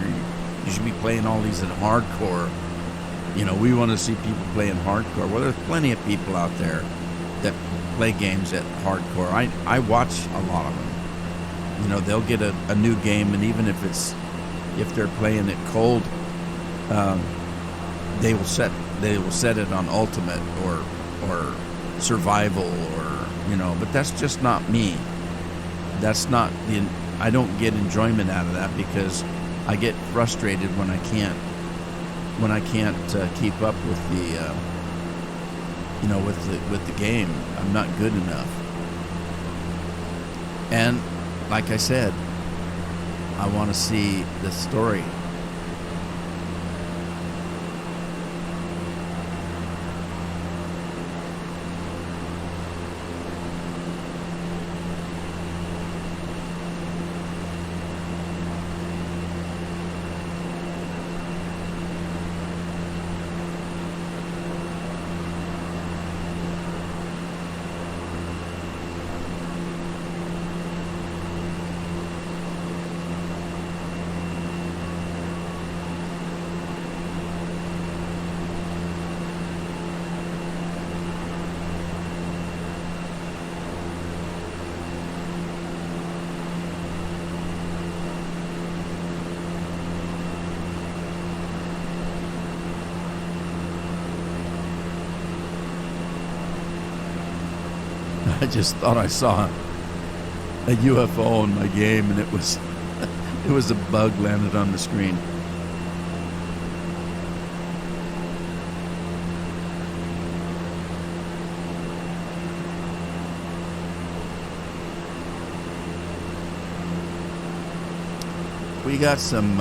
you should be playing all these in hardcore. We want to see people playing hardcore. Well, there's plenty of people out there that play games at hardcore. I watch a lot of them. They'll get a new game, and even if they're playing it cold, they will set it on ultimate or survival but that's just not me. That's not I don't get enjoyment out of that, because I get frustrated when I can't keep up with with the game. I'm not good enough. And like I said, I want to see the story. I just thought I saw a UFO in my game, and it was a bug landed on the screen. We got some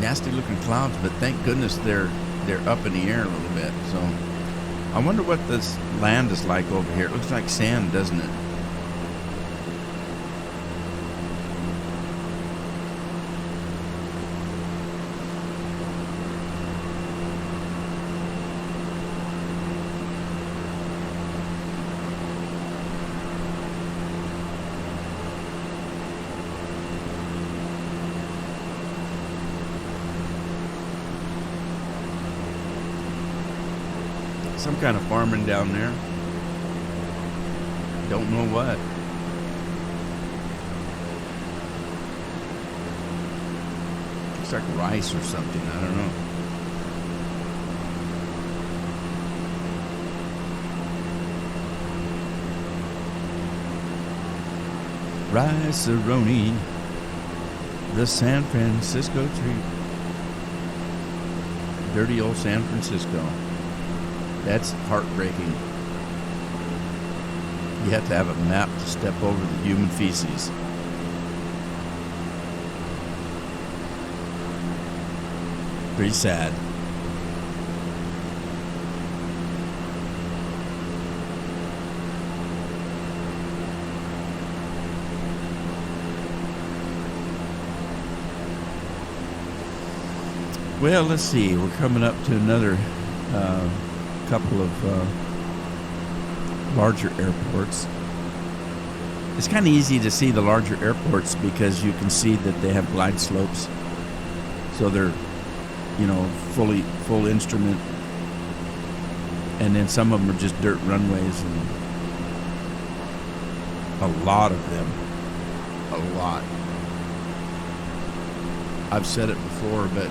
nasty looking clouds, but thank goodness they're up in the air a little bit. So I wonder what this land is like over here. It looks like sand, doesn't it? Some kind of farming down there. Don't know what. Looks like rice or something. I don't know. Rice-a-roni, the San Francisco treat. Dirty old San Francisco. That's heartbreaking. You have to have a map to step over the human feces. Pretty sad. Well, let's see. We're coming up to another couple of larger airports. It's kind of easy to see the larger airports because you can see that they have glide slopes, so they're full instrument, and then some of them are just dirt runways, and a lot of them, a lot. I've said it before, but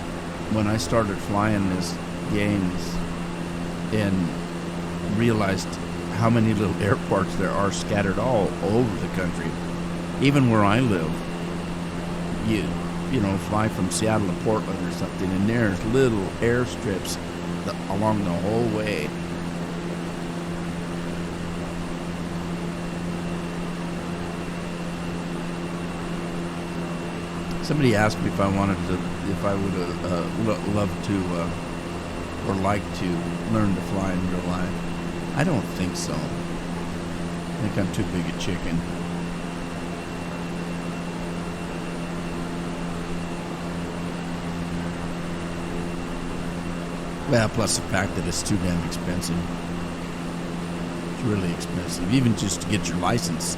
when I started flying these games and realized how many little airports there are scattered all over the country, even where I live, fly from Seattle to Portland or something, and there's little airstrips along the whole way. Somebody asked me if I would love to or like to learn to fly in real life. I don't think so. I think I'm too big a chicken. Well, plus the fact that it's too damn expensive. It's really expensive. Even just to get your license,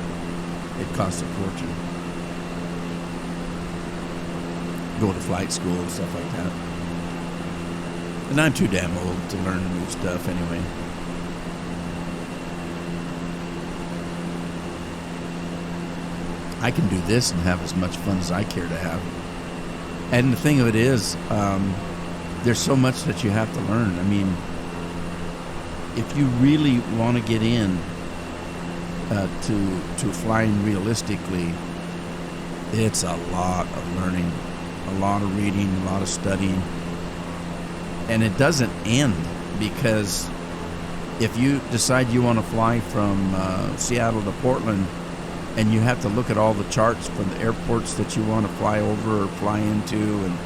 it costs a fortune. Go to flight school and stuff like that. And I'm too damn old to learn new stuff anyway. I can do this and have as much fun as I care to have. And the thing of it is, there's so much that you have to learn. I mean, if you really want to get in to flying realistically, it's a lot of learning, a lot of reading, a lot of studying. And it doesn't end, because if you decide you want to fly from Seattle to Portland, and you have to look at all the charts for the airports that you want to fly over or fly into, and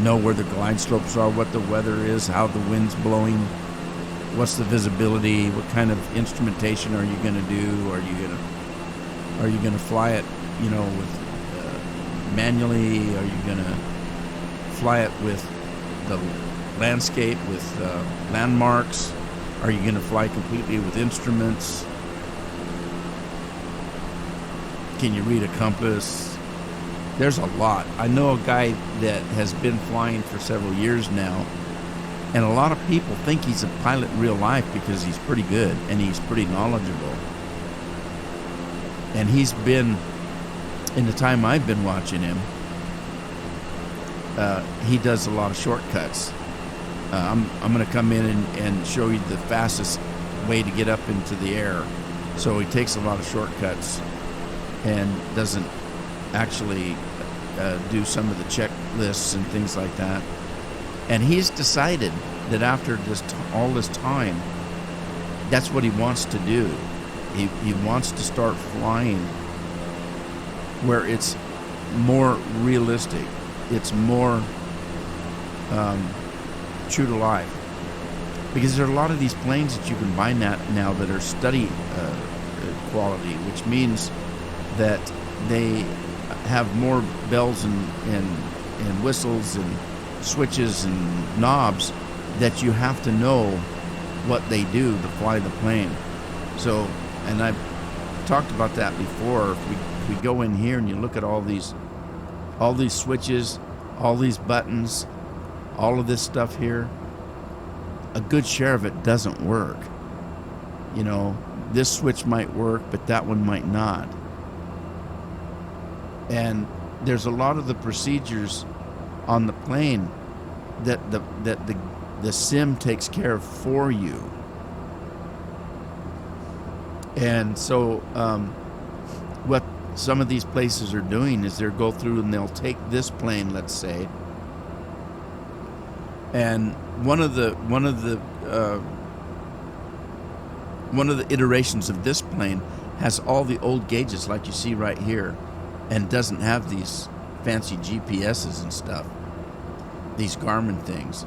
know where the glide slopes are, what the weather is, how the wind's blowing, what's the visibility, what kind of instrumentation are you going to do? Are you going to fly it, with manually? Are you going to fly it with the landscape, with landmarks? Are you going to fly completely with instruments? Can you read a compass? There's a lot. I know a guy that has been flying for several years now, and a lot of people think he's a pilot in real life because he's pretty good and he's pretty knowledgeable. And he's been, in the time I've been watching him, he does a lot of shortcuts. I'm going to come in and show you the fastest way to get up into the air. So he takes a lot of shortcuts and doesn't actually do some of the checklists and things like that. And he's decided that after all this time, that's what he wants to do. He wants to start flying where it's more realistic. It's more true to life. Because there are a lot of these planes that you can buy now that are study quality, which means that they have more bells and whistles and switches and knobs that you have to know what they do to fly the plane. So, and I've talked about that before. If we go in here and you look at all these switches, all these buttons, all of this stuff here, a good share of it doesn't work. This switch might work, but that one might not. And there's a lot of the procedures on the plane that the sim takes care of for you. And so what some of these places are doing is they'll go through and they'll take this plane, let's say, and one of the iterations of this plane has all the old gauges like you see right here, and doesn't have these fancy GPSs and stuff, these Garmin things.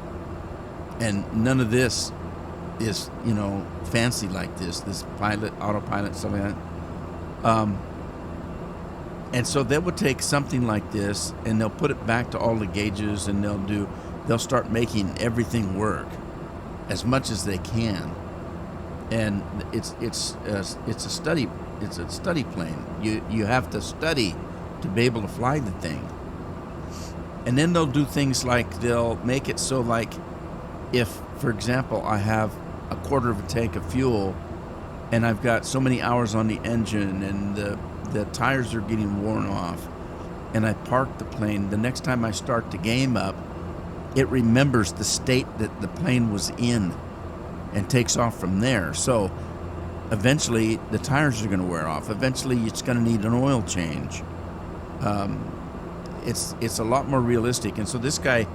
And none of this is, fancy like this autopilot, stuff like that. And so they would take something like this and they'll put it back to all the gauges, and they'll start making everything work as much as they can. And it's a study plane. You have to study to be able to fly the thing. And then they'll do things like they'll make it so, like, if, for example, I have a quarter of a tank of fuel and I've got so many hours on the engine and the tires are getting worn off, and I park the plane, the next time I start the game up, it remembers the state that the plane was in and takes off from there. So eventually the tires are going to wear off. Eventually it's going to need an oil change. It's a lot more realistic. And so this guy,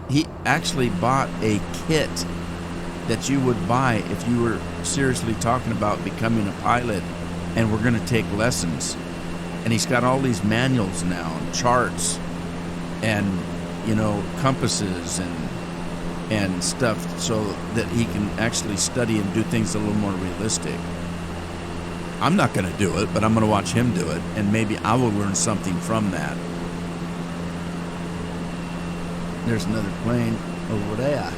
he actually bought a kit that you would buy if you were seriously talking about becoming a pilot and we're going to take lessons. And he's got all these manuals now, and charts, and compasses and stuff, so that he can actually study and do things a little more realistic. I'm not going to do it, but I'm going to watch him do it, and maybe I will learn something from that. There's another plane over there.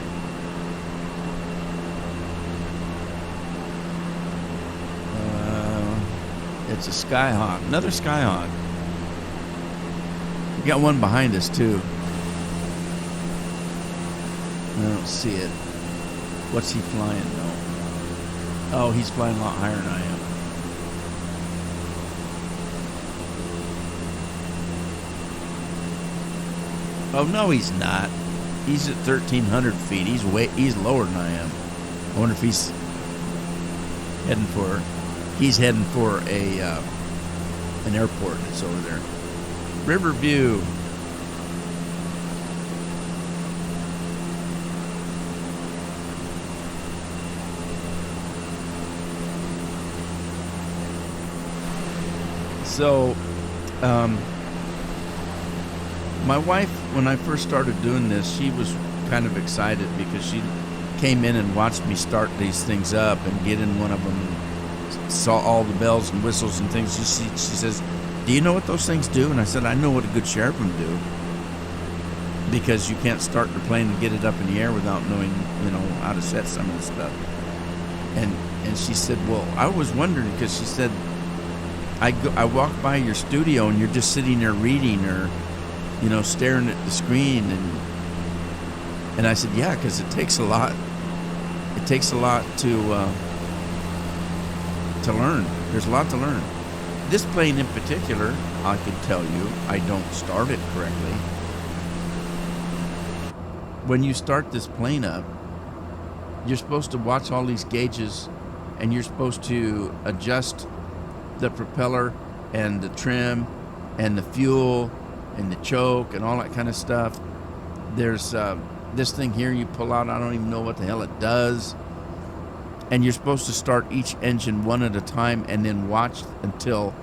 It's a Skyhawk, another Skyhawk. We got one behind us too. I don't see it. What's he flying? No. Oh, he's flying a lot higher than I am. Oh no, he's not. He's at 1,300 feet. He's lower than I am. I wonder if he's heading for a an airport that's over there. Riverview. So, my wife, when I first started doing this, she was kind of excited because she came in and watched me start these things up and get in one of them and saw all the bells and whistles and things. She says, "Do you know what those things do?" And I said, "I know what a good sheriff would do, because you can't start the plane and get it up in the air without knowing, how to set some of the stuff." And she said, "Well, I was wondering," because she said, I walk by your studio and you're just sitting there reading or, staring at the screen, and I said, "Yeah, because it takes a lot. It takes a lot to learn. There's a lot to learn." This plane in particular, I could tell you, I don't start it correctly. When you start this plane up, you're supposed to watch all these gauges, and you're supposed to adjust the propeller and the trim and the fuel and the choke and all that kind of stuff. There's this thing here you pull out. I don't even know what the hell it does. And you're supposed to start each engine one at a time and then watch until,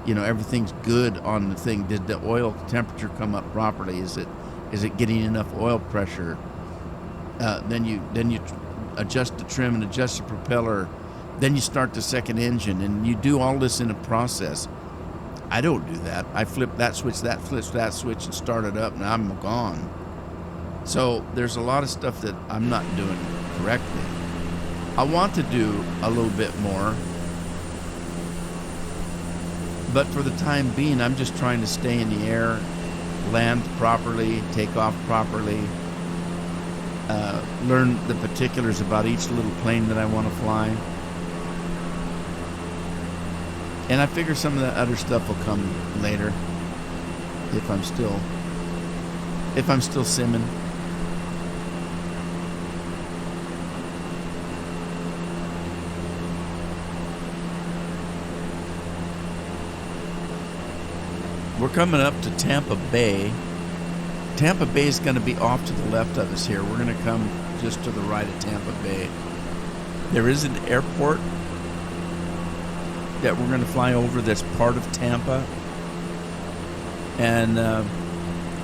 everything's good on the thing. Did the oil temperature come up properly? Is it getting enough oil pressure? Then you adjust the trim and adjust the propeller. Then you start the second engine, and you do all this in a process. I don't do that. I flip that switch, that switch, and start it up, and I'm gone. So there's a lot of stuff that I'm not doing correctly. I want to do a little bit more, but for the time being, I'm just trying to stay in the air, land properly, take off properly, learn the particulars about each little plane that I want to fly. And I figure some of the other stuff will come later if I'm still simming. We're coming up to Tampa Bay. Tampa Bay is going to be off to the left of us here. We're going to come just to the right of Tampa Bay. There is an airport that we're going to fly over that's part of Tampa. And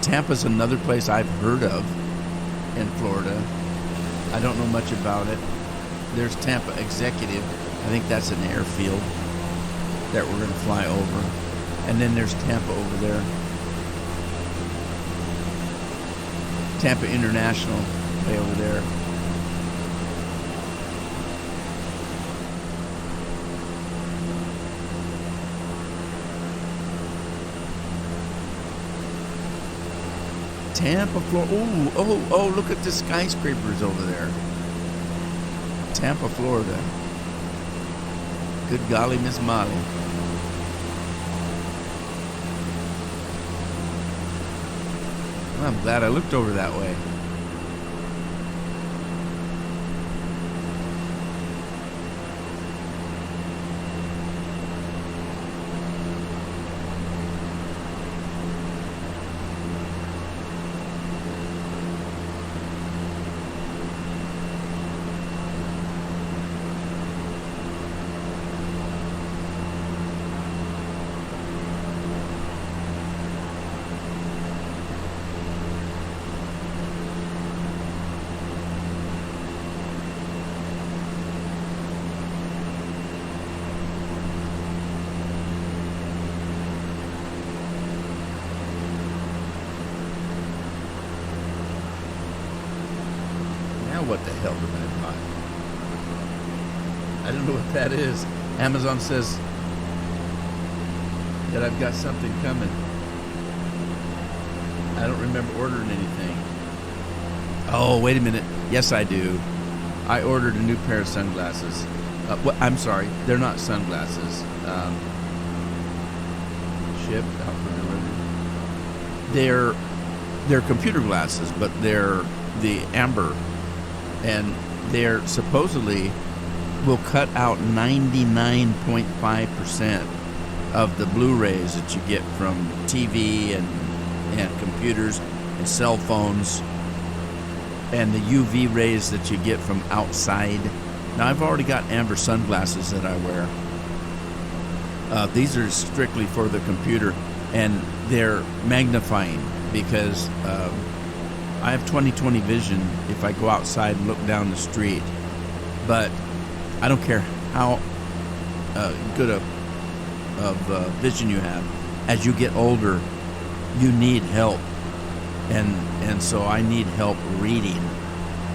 Tampa's another place I've heard of in Florida. I don't know much about it. There's Tampa Executive. I think that's an airfield that we're going to fly over. And then there's Tampa over there. Tampa International way over there. Tampa, Florida. Oh, look at the skyscrapers over there. Tampa, Florida. Good golly, Miss Molly. Well, I'm glad I looked over that way. What the hell did I buy? I don't know what that is. Amazon says that I've got something coming. I don't remember ordering anything. Oh, wait a minute. Yes, I do. I ordered a new pair of sunglasses. I'm sorry, they're not sunglasses. Shipped out for delivery. They're computer glasses, but they're the amber, and they're supposedly will cut out 99.5% of the Blu-rays that you get from TV and computers and cell phones, and the UV rays that you get from outside. Now, I've already got amber sunglasses that I wear. These are strictly for the computer, and they're magnifying because I have 20/20 vision if I go outside and look down the street. But I don't care how good of vision you have. As you get older, you need help, and so I need help reading.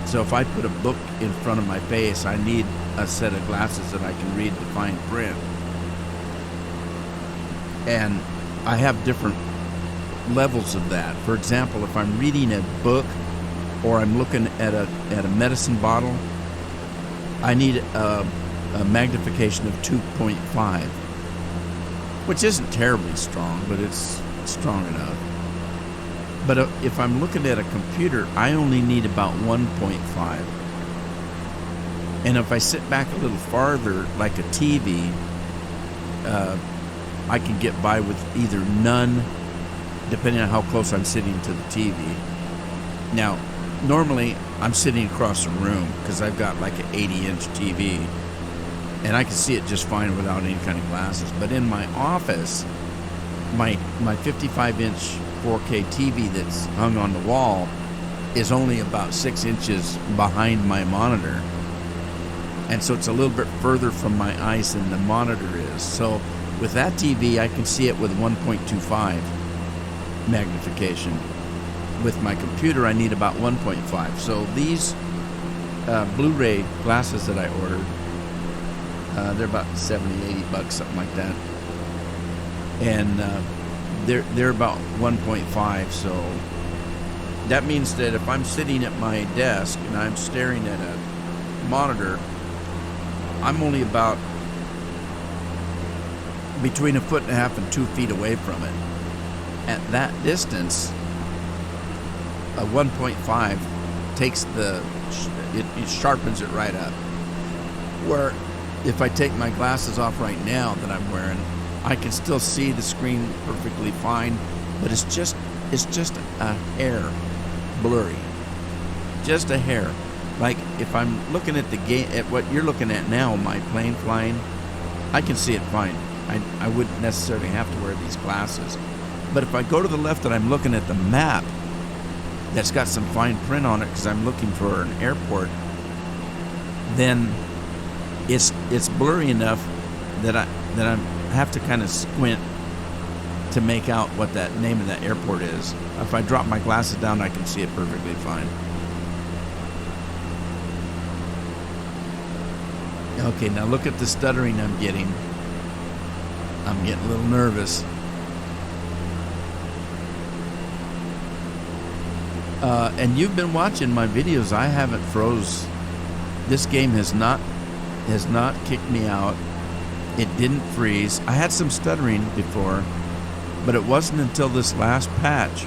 So if I put a book in front of my face, I need a set of glasses that I can read the fine print. And I have different levels of that. For example, if I'm reading a book or I'm looking at a medicine bottle, I need a magnification of 2.5, which isn't terribly strong, but it's strong enough. But if I'm looking at a computer, I only need about 1.5. And if I sit back a little farther, like a TV, I can get by with either none, depending on how close I'm sitting to the TV. Now, normally I'm sitting across the room because I've got like an 80-inch TV, and I can see it just fine without any kind of glasses. But in my office, my 55-inch 4K TV that's hung on the wall is only about 6 inches behind my monitor. And so it's a little bit further from my eyes than the monitor is. So with that TV, I can see it with 1.25 magnification. With my computer, I need about 1.5. So these Blu-ray glasses that I ordered, they're about $70-$80, something like that. And they're about 1.5. So that means that if I'm sitting at my desk and I'm staring at a monitor, I'm only about between 1.5 feet and 2 feet away from it. At that distance, a 1.5 takes it sharpens it right up. Where if I take my glasses off right now that I'm wearing, I can still see the screen perfectly fine, but it's just a hair blurry, just a hair. Like if I'm looking at the game, at what you're looking at now, my plane flying, I can see it fine. I wouldn't necessarily have to wear these glasses. But if I go to the left and I'm looking at the map that's got some fine print on it because I'm looking for an airport, then it's blurry enough that I have to kind of squint to make out what that name of that airport is. If I drop my glasses down, I can see it perfectly fine. Okay, now look at the stuttering I'm getting. I'm getting a little nervous. And you've been watching my videos. I haven't froze. This game has not kicked me out. It didn't freeze. I had some stuttering before, but it wasn't until this last patch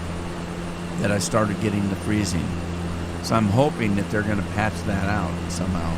that I started getting the freezing. So I'm hoping that they're going to patch that out somehow.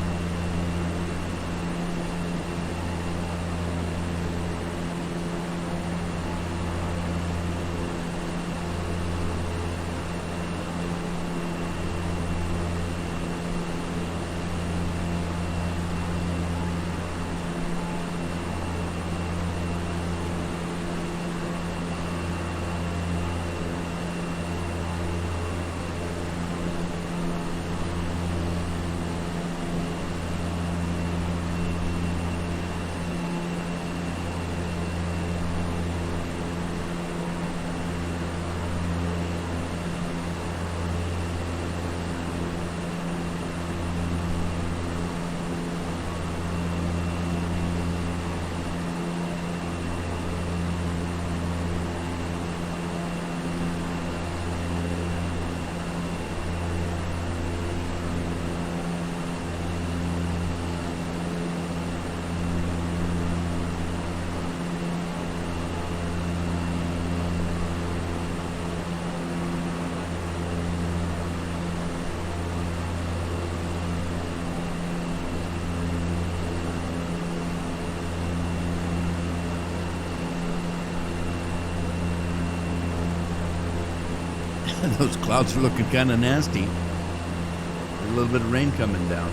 Those clouds are looking kind of nasty. A little bit of rain coming down.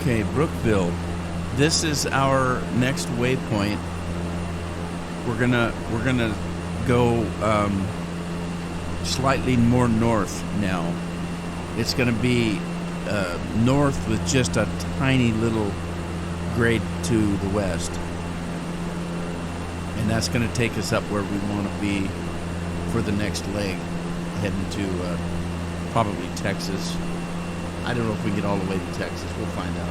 Okay, Brookville. This is our next waypoint. We're gonna go slightly more north now. It's gonna be north with just a tiny little grade to the west, and that's gonna take us up where we want to be for the next leg, heading to probably Texas. I don't know if we can get all the way to Texas. We'll find out.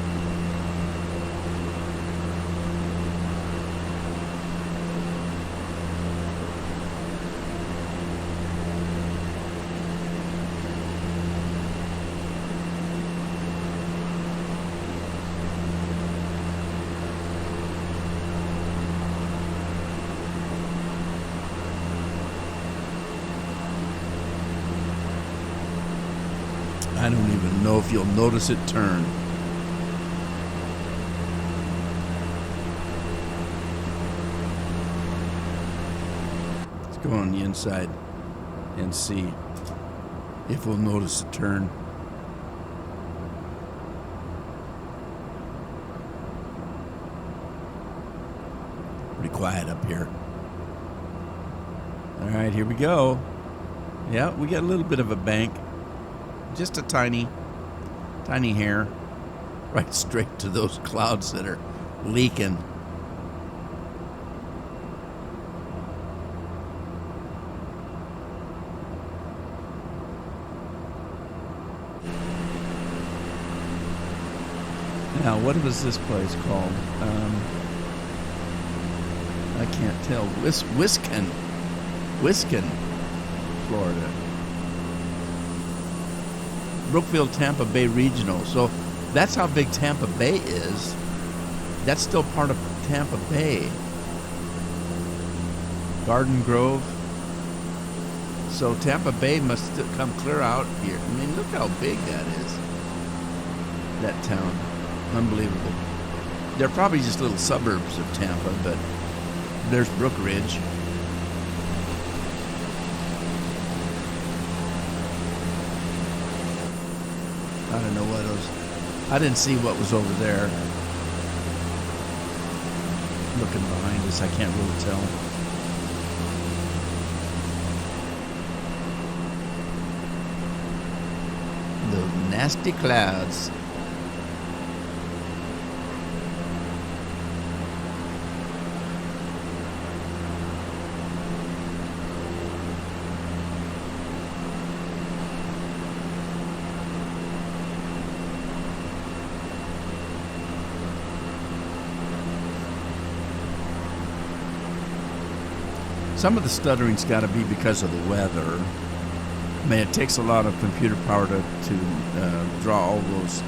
I don't even know if you'll notice it turn. Let's go on the inside and see if we'll notice it turn. Pretty quiet up here. All right, here we go. Yeah, we got a little bit of a bank. Just a tiny hair, right straight to those clouds that are leaking. Now, what was this place called? I can't tell. Wisconsin, Florida. Brookville, Tampa Bay Regional. So that's how big Tampa Bay is. That's still part of Tampa Bay. Garden Grove. So Tampa Bay must come clear out here. I mean, look how big that is. That town. Unbelievable. They're probably just little suburbs of Tampa, but there's Brook Ridge. I don't know what it was. I didn't see what was over there. Looking behind us, I can't really tell. The nasty clouds. Some of the stuttering's got to be because of the weather. I mean, it takes a lot of computer power to draw all those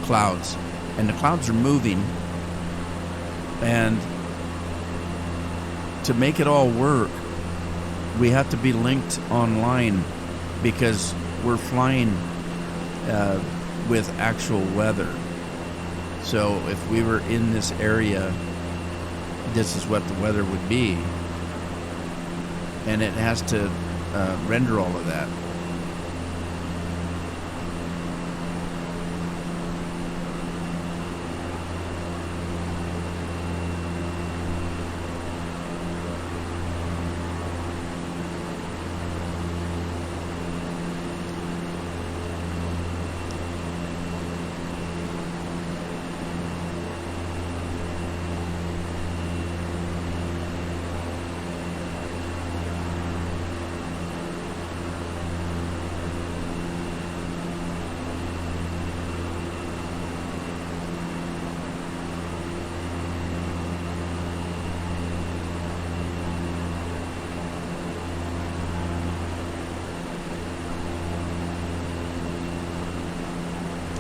clouds. And the clouds are moving. And to make it all work, we have to be linked online because we're flying with actual weather. So if we were in this area, this is what the weather would be. And it has to render all of that.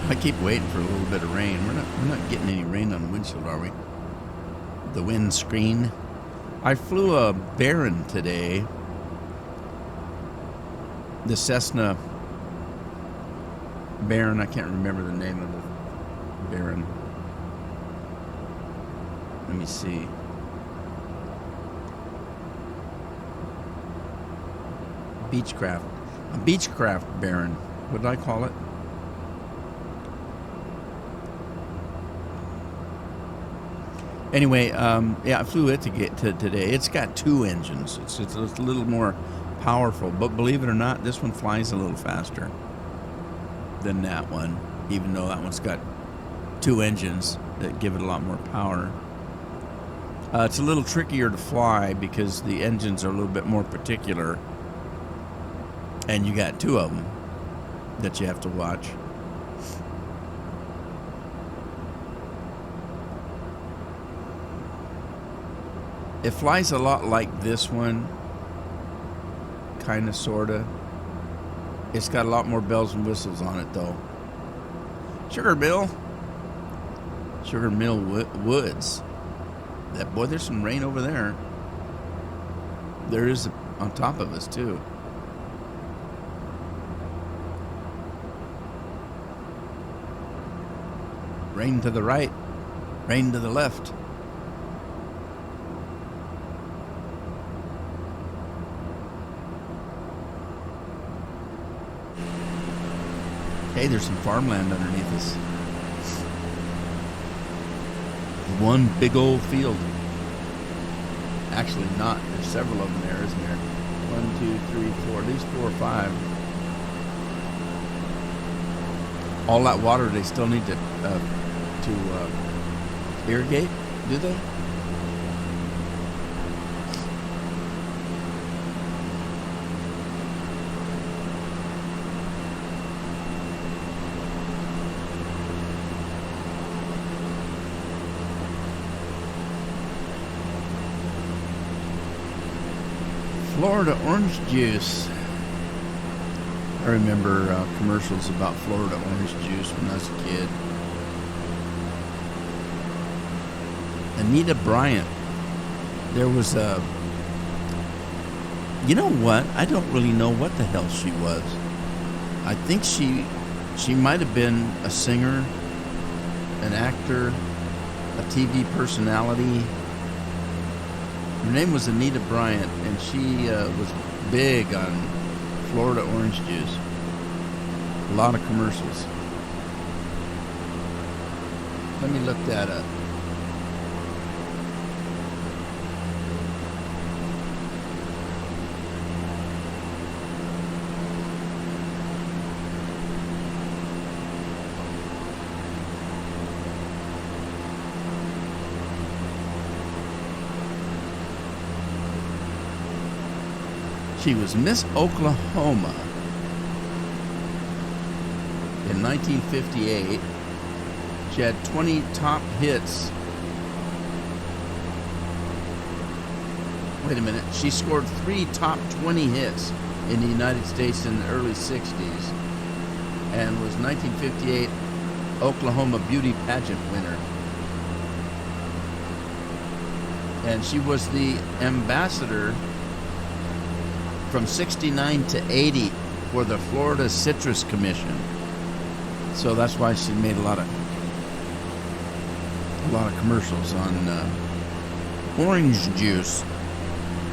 I keep waiting for a little bit of rain. We're not getting any rain on the windshield, are we? The windscreen. I flew a Baron today. The Cessna Baron. I can't remember the name of the Baron. Let me see. Beechcraft. A Beechcraft Baron. What did I call it? Anyway, yeah, I flew it to get to today. It's got 2 engines. It's a little more powerful, but believe it or not, this one flies a little faster than that one, even though that one's got 2 engines that give it a lot more power. It's a little trickier to fly because the engines are a little bit more particular, and you got 2 of them that you have to watch. It flies a lot like this one, kind of, sort of. It's got a lot more bells and whistles on it, though. Sugar Mill Woods. That boy, there's some rain over there. There is on top of us, too. Rain to the right, rain to the left. Hey, there's some farmland underneath us. One big old field. Actually not. There's several of them there, isn't there? 1, 2, 3, 4. At least 4 or 5. All that water they still need to irrigate, do they? Florida orange juice. I remember commercials about Florida orange juice when I was a kid. Anita Bryant. There was a... You know what? I don't really know what the hell she was. I think she might have been a singer, an actor, a TV personality. Her name was Anita Bryant, and she was big on Florida orange juice. A lot of commercials. Let me look that up. She was Miss Oklahoma in 1958. She had 20 top hits. Wait a minute. She scored 3 top 20 hits in the United States in the early 60s and was 1958 Oklahoma Beauty Pageant winner. And she was the ambassador from 69 to 80 for the Florida Citrus Commission. So that's why she made a lot of commercials on orange juice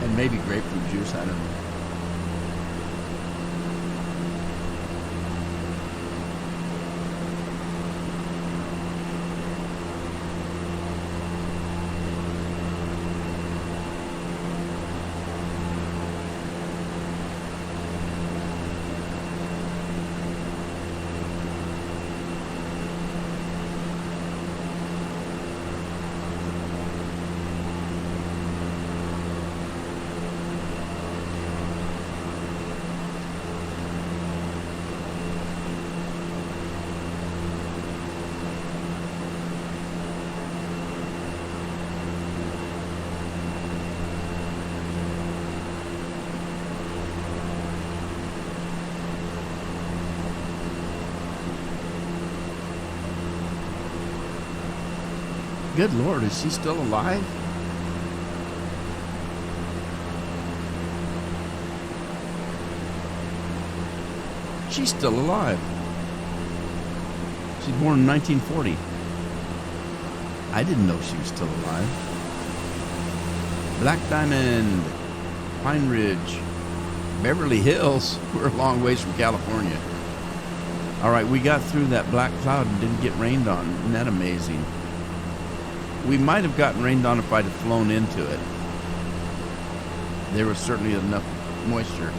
and maybe grapefruit juice, I don't know. Good Lord, is she still alive? She's still alive. She's born in 1940. I didn't know she was still alive. Black Diamond, Pine Ridge, Beverly Hills. We're a long ways from California. All right, we got through that black cloud and didn't get rained on. Isn't that amazing? We might have gotten rained on if I'd have flown into it. There was certainly enough moisture.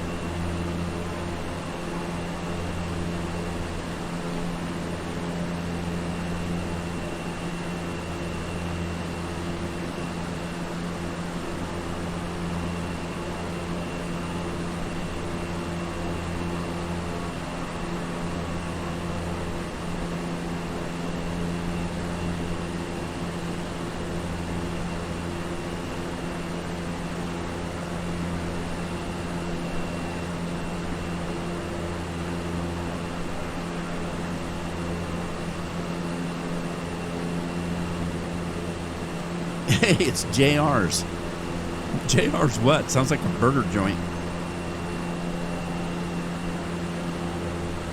Hey, it's JR's. JR's what? Sounds like a burger joint.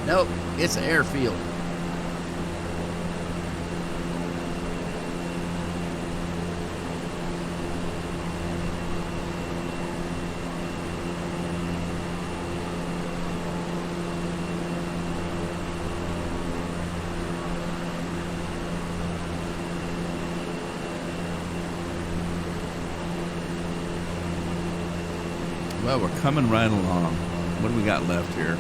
Nope, it's an airfield. Well, we're coming right along. What do we got left here?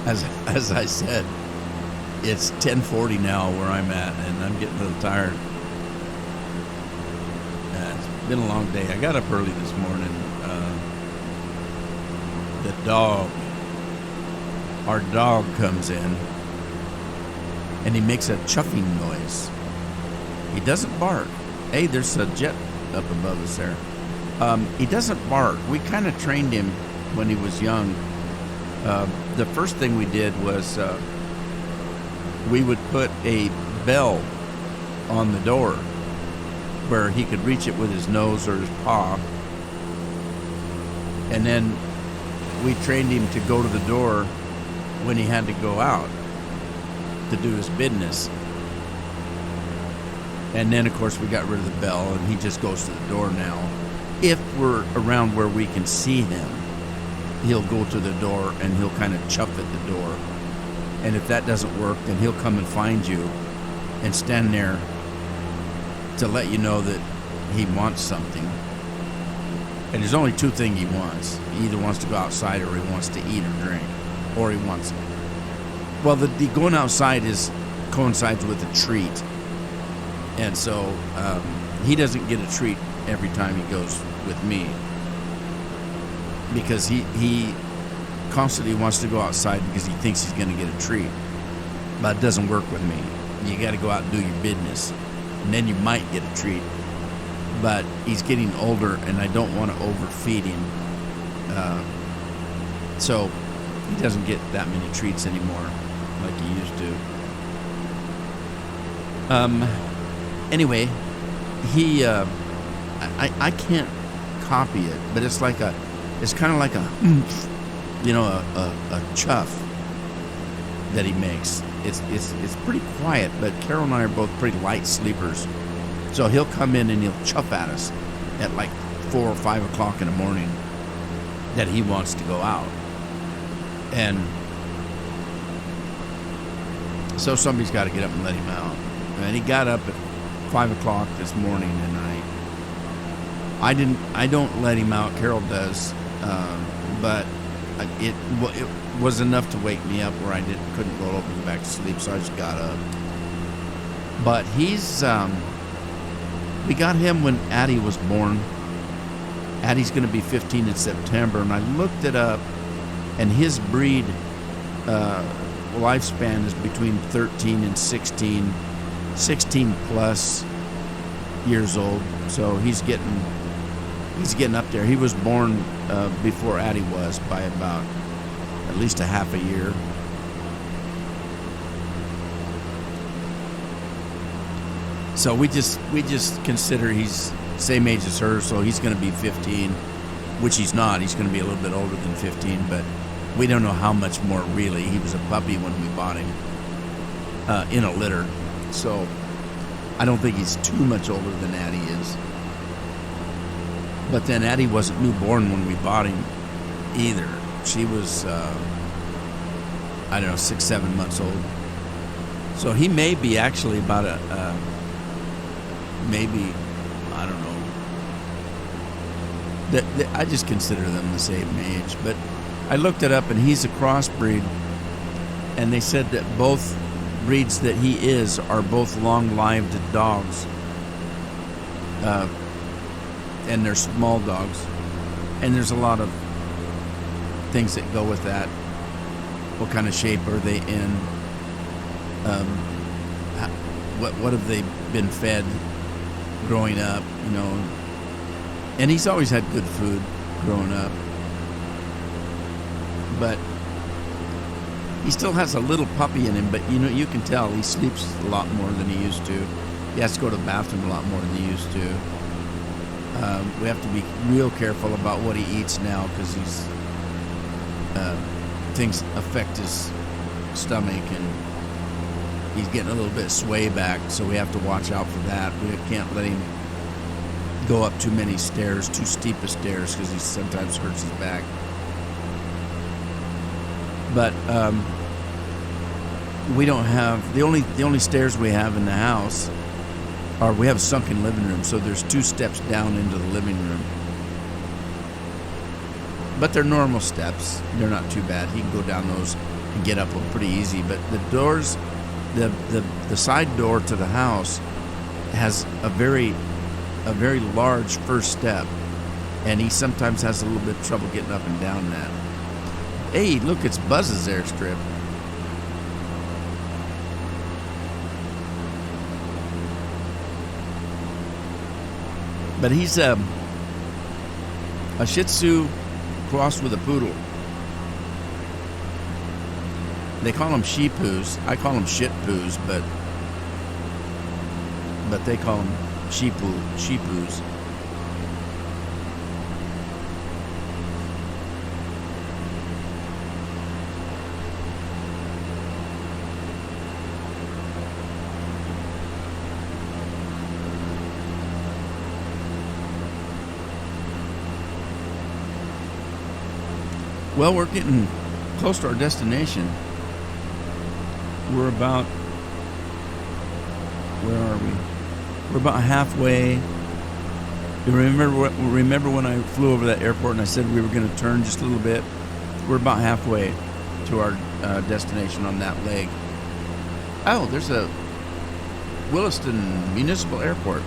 As I said, it's 10:40 now where I'm at, and I'm getting a little tired. It's been a long day. I got up early this morning. Our dog comes in, and he makes a chuffing noise. He doesn't bark. Hey, there's a jet up above us there. He doesn't bark. We kind of trained him when he was young. The first thing we did was we would put a bell on the door where he could reach it with his nose or his paw. And then we trained him to go to the door when he had to go out to do his business. And then, of course, we got rid of the bell, and he just goes to the door now. If we're around where we can see him, he'll go to the door and he'll kind of chuff at the door. And if that doesn't work, then he'll come and find you and stand there to let you know that he wants something. And there's only two things he wants. He either wants to go outside or he wants to eat or drink. Or he wants... Well, the going outside coincides with a treat. And so he doesn't get a treat every time he goes with me, because he constantly wants to go outside because he thinks he's going to get a treat. But it doesn't work with me. You got to go out and do your business, and then you might get a treat. But he's getting older, and I don't want to overfeed him, so he doesn't get that many treats anymore like he used to. Anyway, he I can't copy it, but it's kind of like a chuff that he makes. It's pretty quiet, but Carol and I are both pretty light sleepers, so he'll come in and he'll chuff at us at like 4 or 5 o'clock in the morning that he wants to go out, and so somebody's got to get up and let him out. And he got up at 5 o'clock this morning, and I don't let him out. Carol does, but it was enough to wake me up where I couldn't roll over and go back to sleep, so I just got up. But he's we got him when Addie was born. Addie's going to be 15 in September, and I looked it up, and his breed lifespan is between 13 and 16 plus years old. So he's getting up there. He was born before Addie was by about at least a half a year. So we just consider he's same age as her, so he's going to be 15, which he's not. He's going to be a little bit older than 15, but we don't know how much more really. He was a puppy when we bought him in a litter, so I don't think he's too much older than Addie is. But then Addie wasn't newborn when we bought him either. She was, 6-7 months old. So he may be actually about maybe, I don't know. I just consider them the same age. But I looked it up, and he's a crossbreed. And they said that both breeds that he is are both long-lived dogs. And they're small dogs. And there's a lot of things that go with that. What kind of shape are they in? What have they been fed growing up? And he's always had good food growing up, but he still has a little puppy in him. But you can tell he sleeps a lot more than he used to. He has to go to the bathroom a lot more than he used to. We have to be real careful about what he eats now, because things affect his stomach, and he's getting a little bit sway back, so we have to watch out for that. We can't let him go up too many stairs, too steep of stairs, because he sometimes hurts his back. But we don't have the only stairs we have in the house are, we have a sunken living room, so there's 2 steps down into the living room. But they're normal steps. They're not too bad. He can go down those and get up them pretty easy. But the doors, the side door to the house has a very large first step, and he sometimes has a little bit of trouble getting up and down that. Hey, look, it's Buzz's airstrip. But he's a Shih Tzu crossed with a poodle. They call them sheepoos. I call them shit poos, but they call them sheepoos. Well, we're getting close to our destination. We're about, where are we? We're about halfway. You remember when I flew over that airport and I said we were going to turn just a little bit? We're about halfway to our destination on that leg. Oh, there's a Williston Municipal Airport.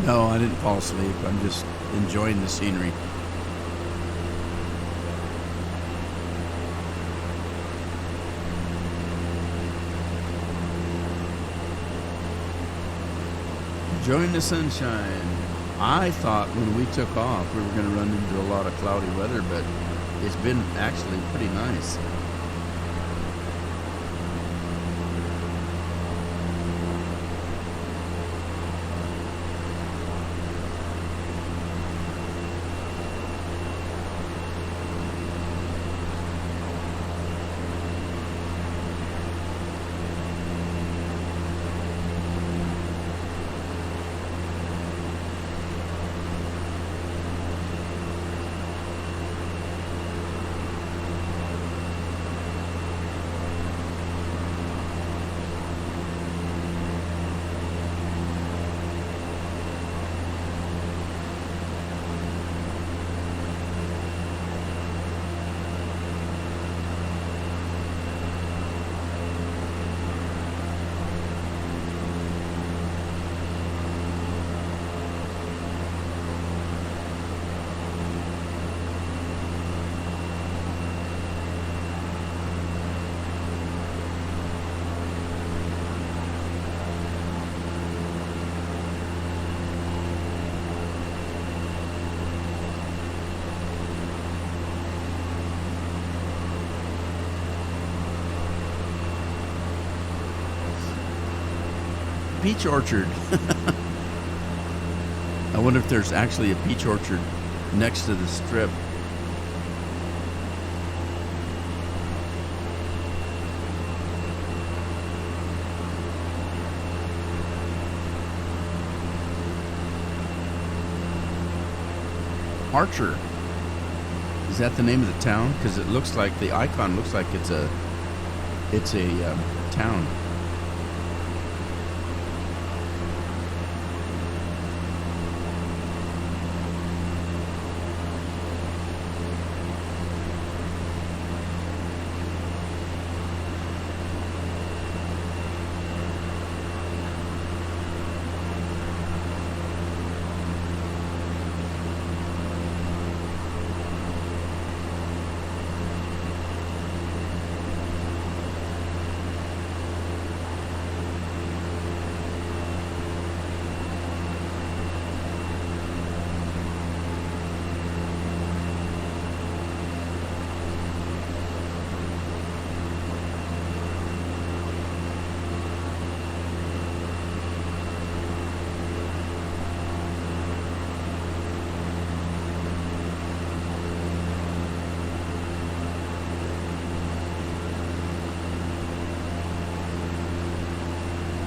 No, I didn't fall asleep. I'm just enjoying the scenery. Enjoying the sunshine. I thought when we took off we were going to run into a lot of cloudy weather, but it's been actually pretty nice. Peach orchard. I wonder if there's actually a peach orchard next to the strip. Archer. Is that the name of the town? Because it looks like the icon looks like it's a town.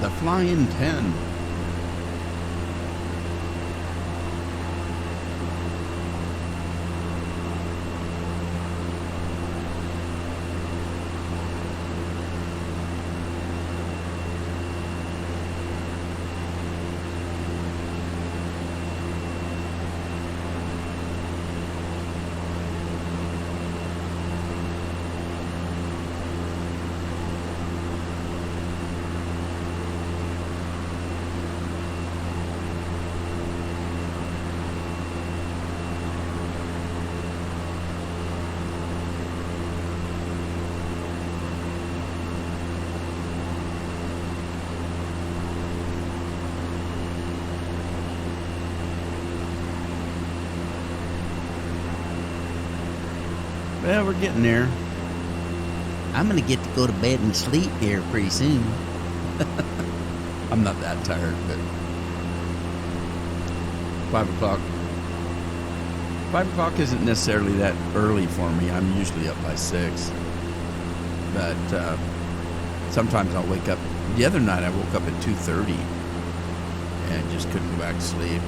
The Flying 10. Well, we're getting there. I'm going to get to go to bed and sleep here pretty soon. I'm not that tired, but 5 o'clock. 5 o'clock isn't necessarily that early for me. I'm usually up by 6. But sometimes I'll wake up. The other night I woke up at 2:30 and just couldn't go back to sleep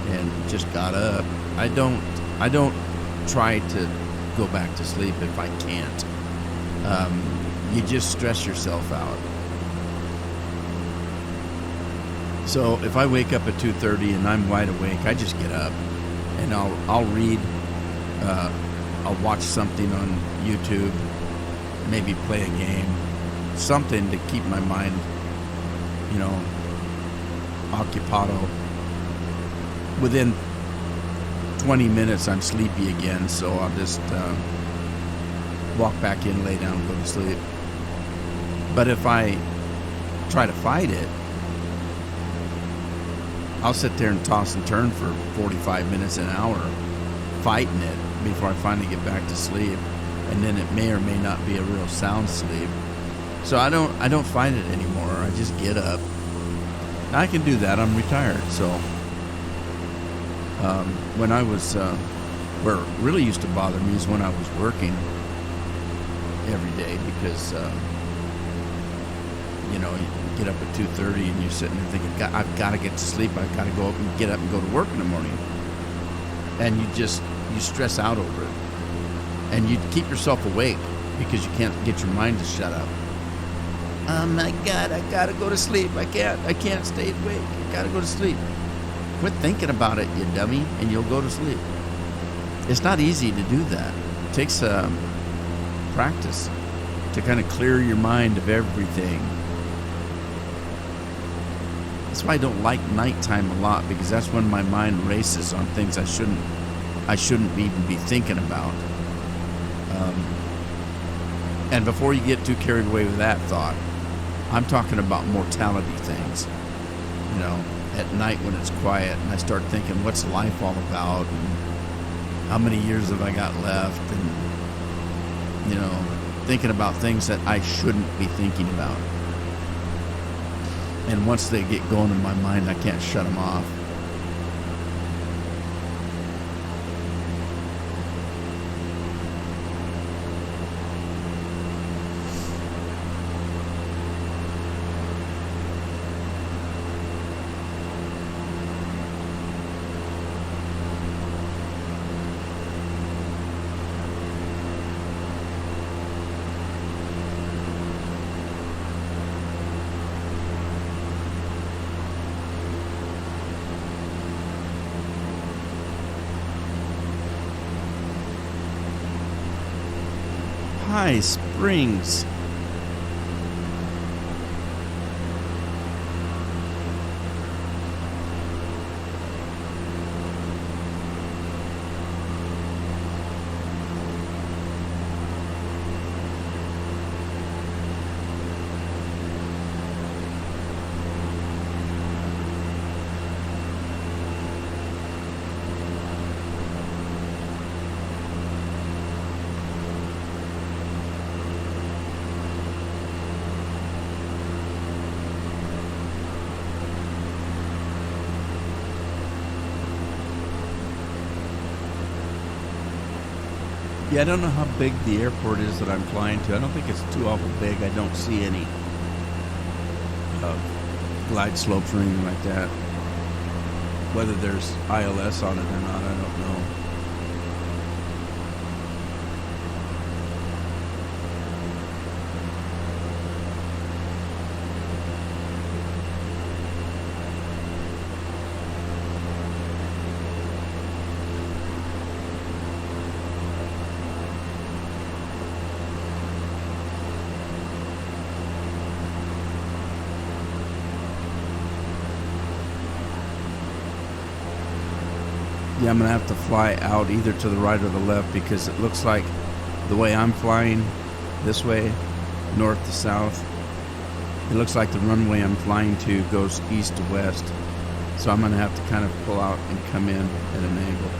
and just got up. I don't try to go back to sleep if I can't. You just stress yourself out. So if I wake up at 2:30 and I'm wide awake, I just get up and I'll read. I'll watch something on YouTube, maybe play a game, something to keep my mind, occupado. Within 20 minutes, I'm sleepy again, so I'll just walk back in, lay down, and go to sleep. But if I try to fight it, I'll sit there and toss and turn for 45 minutes, an hour, fighting it before I finally get back to sleep. And then it may or may not be a real sound sleep. So I don't fight it anymore. I just get up. I can do that. I'm retired. So when I was, where it really used to bother me is when I was working every day, because you get up at 2:30 and you're sitting there thinking, I've got to get to sleep. I've got to go up and get up and go to work in the morning. And you stress out over it. And you keep yourself awake because you can't get your mind to shut up. Oh my God, I got to go to sleep. I can't stay awake. I got to go to sleep. Quit thinking about it, you dummy, and you'll go to sleep. It's not easy to do that. It takes practice to kind of clear your mind of everything. That's why I don't like nighttime a lot, because that's when my mind races on things I shouldn't even be thinking about. And before you get too carried away with that thought, I'm talking about mortality things. At night when it's quiet and I start thinking, what's life all about? And how many years have I got left? And, thinking about things that I shouldn't be thinking about. And once they get going in my mind, I can't shut them off. High Springs. Yeah, I don't know how big the airport is that I'm flying to. I don't think it's too awful big. I don't see any glide slopes or anything like that. Whether there's ILS on it or not, I don't know. Yeah, I'm going to have to fly out either to the right or the left, because it looks like the way I'm flying this way, north to south, it looks like the runway I'm flying to goes east to west. So I'm going to have to kind of pull out and come in at an angle.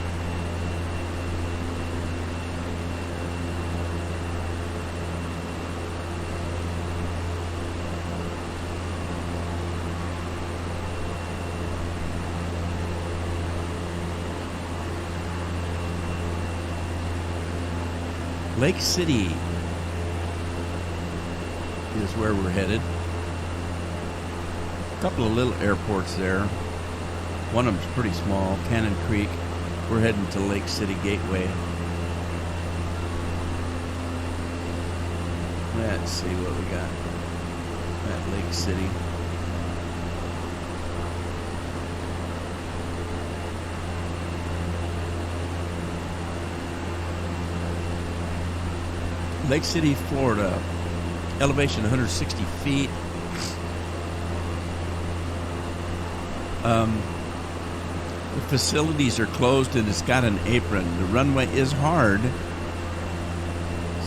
Lake City is where we're headed. A couple of little airports there. One of them's pretty small, Cannon Creek. We're heading to Lake City Gateway. Let's see what we got at Lake City. Lake City, Florida. Elevation 160 feet. The facilities are closed and it's got an apron. The runway is hard,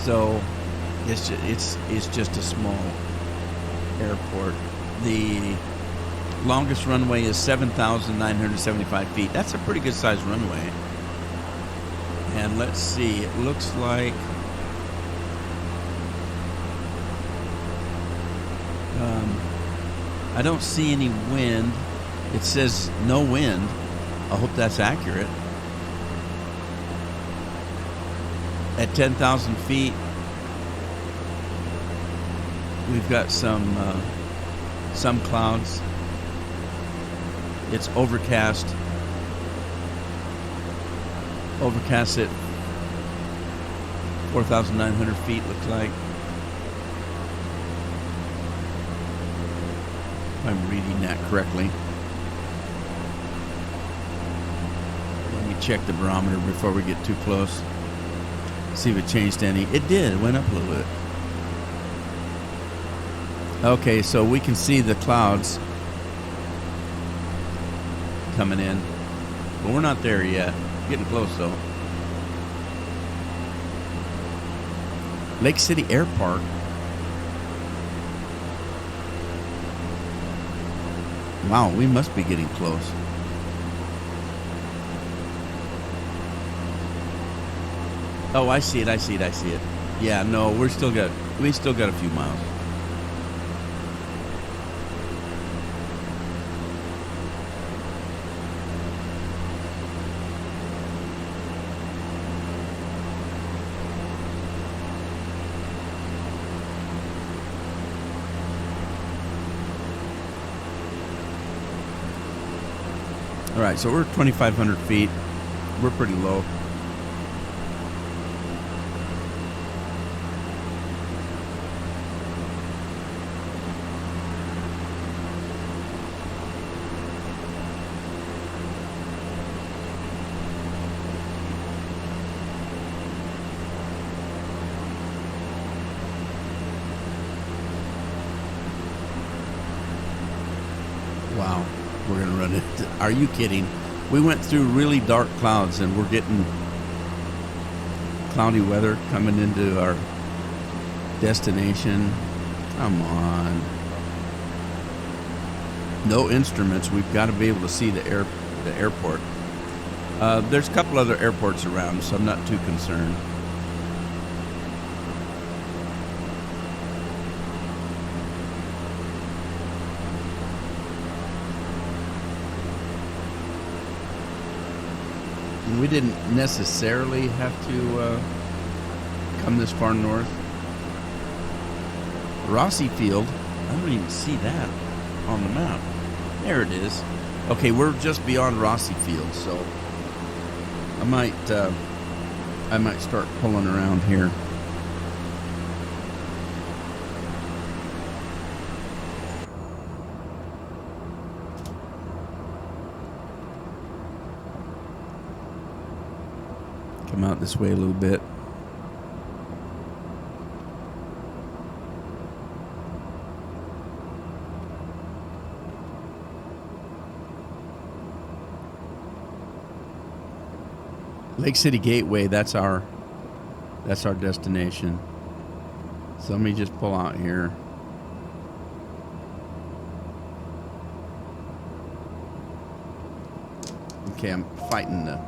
so it's just a small airport. The longest runway is 7,975 feet. That's a pretty good sized runway. And let's see, it looks like I don't see any wind. It says no wind. I hope that's accurate. At 10,000 feet, we've got some clouds. It's overcast. Overcast at 4,900 feet, looks like. If I'm reading that correctly. Let me check the barometer before we get too close. See if it changed any. It did. It went up a little bit. Okay, so we can see the clouds coming in. But we're not there yet. Getting close, though. Lake City Air Park. Wow, we must be getting close. Oh, I see it. Yeah, no, we still got a few miles. All right, so we're 2,500 feet. We're pretty low. Wow, we're gonna run into. Are you kidding? We went through really dark clouds and we're getting cloudy weather coming into our destination. Come on. No instruments. We've got to be able to see the airport. There's a couple other airports around, so I'm not too concerned. We didn't necessarily have to come this far north. Rossi Field, I don't even see that on the map. There it is. Okay, we're just beyond Rossi Field, so I might start pulling around here. Come out this way a little bit. Lake City Gateway, that's our destination. So let me just pull out here. Okay, I'm fighting the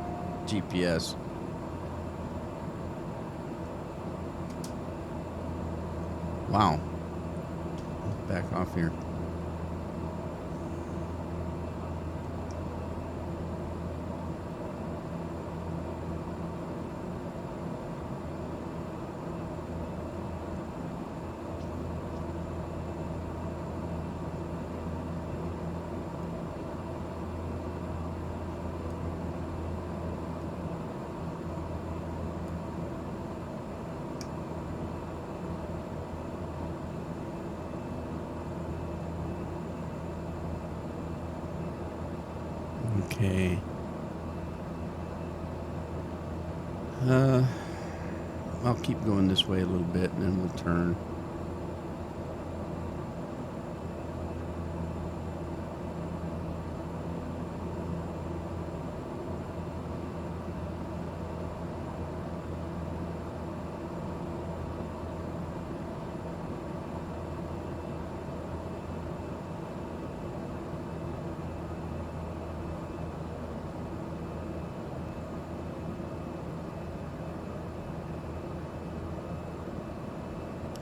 GPS. Wow. Back off here. Okay. I'll keep going this way a little bit and then we'll turn.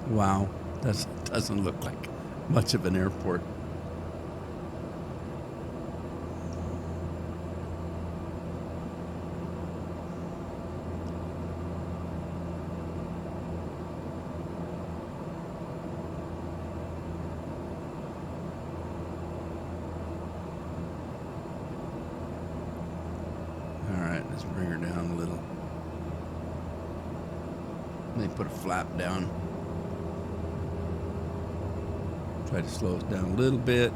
Wow, doesn't look like much of an airport. All right, let's bring her down a little. Let me put a flap down. Try to slow it down a little bit.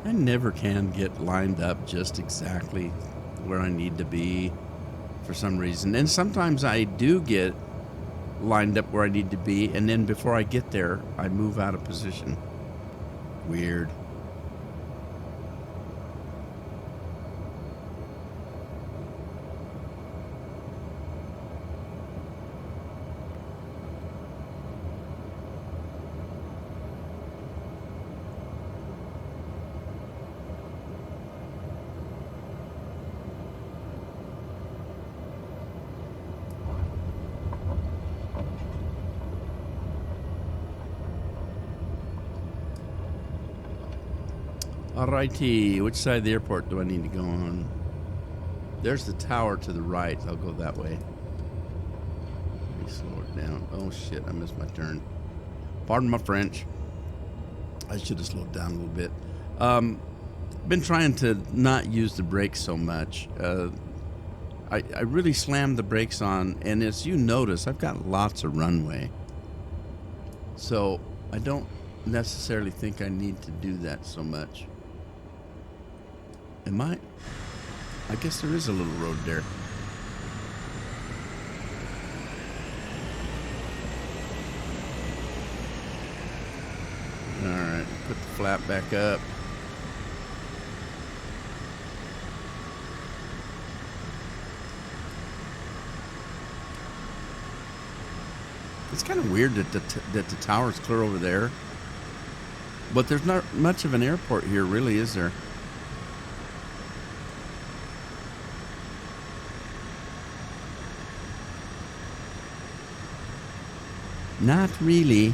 I never can get lined up just exactly where I need to be for some reason. And sometimes I do get lined up where I need to be, and then before I get there, I move out of position. Weird. Alrighty, which side of the airport do I need to go on? There's the tower to the right. I'll go that way. Let me slow it down. Oh shit, I missed my turn. Pardon my French. I should have slowed down a little bit. Been trying to not use the brakes so much. I really slammed the brakes on, and as you notice, I've got lots of runway. So I don't necessarily think I need to do that so much. Am I? I guess there is a little road there. Alright, put the flap back up. It's kind of weird that the tower's clear over there. But there's not much of an airport here, really, is there? Not really.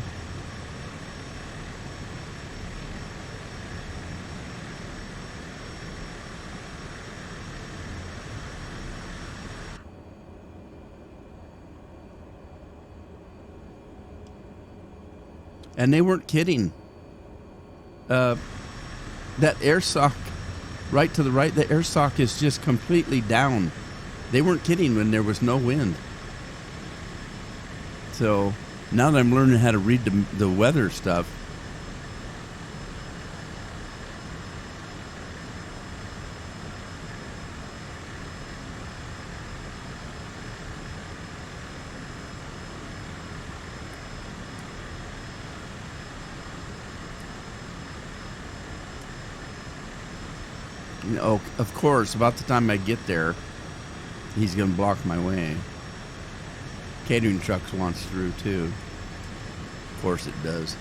And they weren't kidding. That air sock right to the right, the air sock is just completely down. They weren't kidding when there was no wind. So now that I'm learning how to read the weather stuff, you know, of course, about the time I get there, he's going to block my way. Catering trucks wants through too. Of course it does.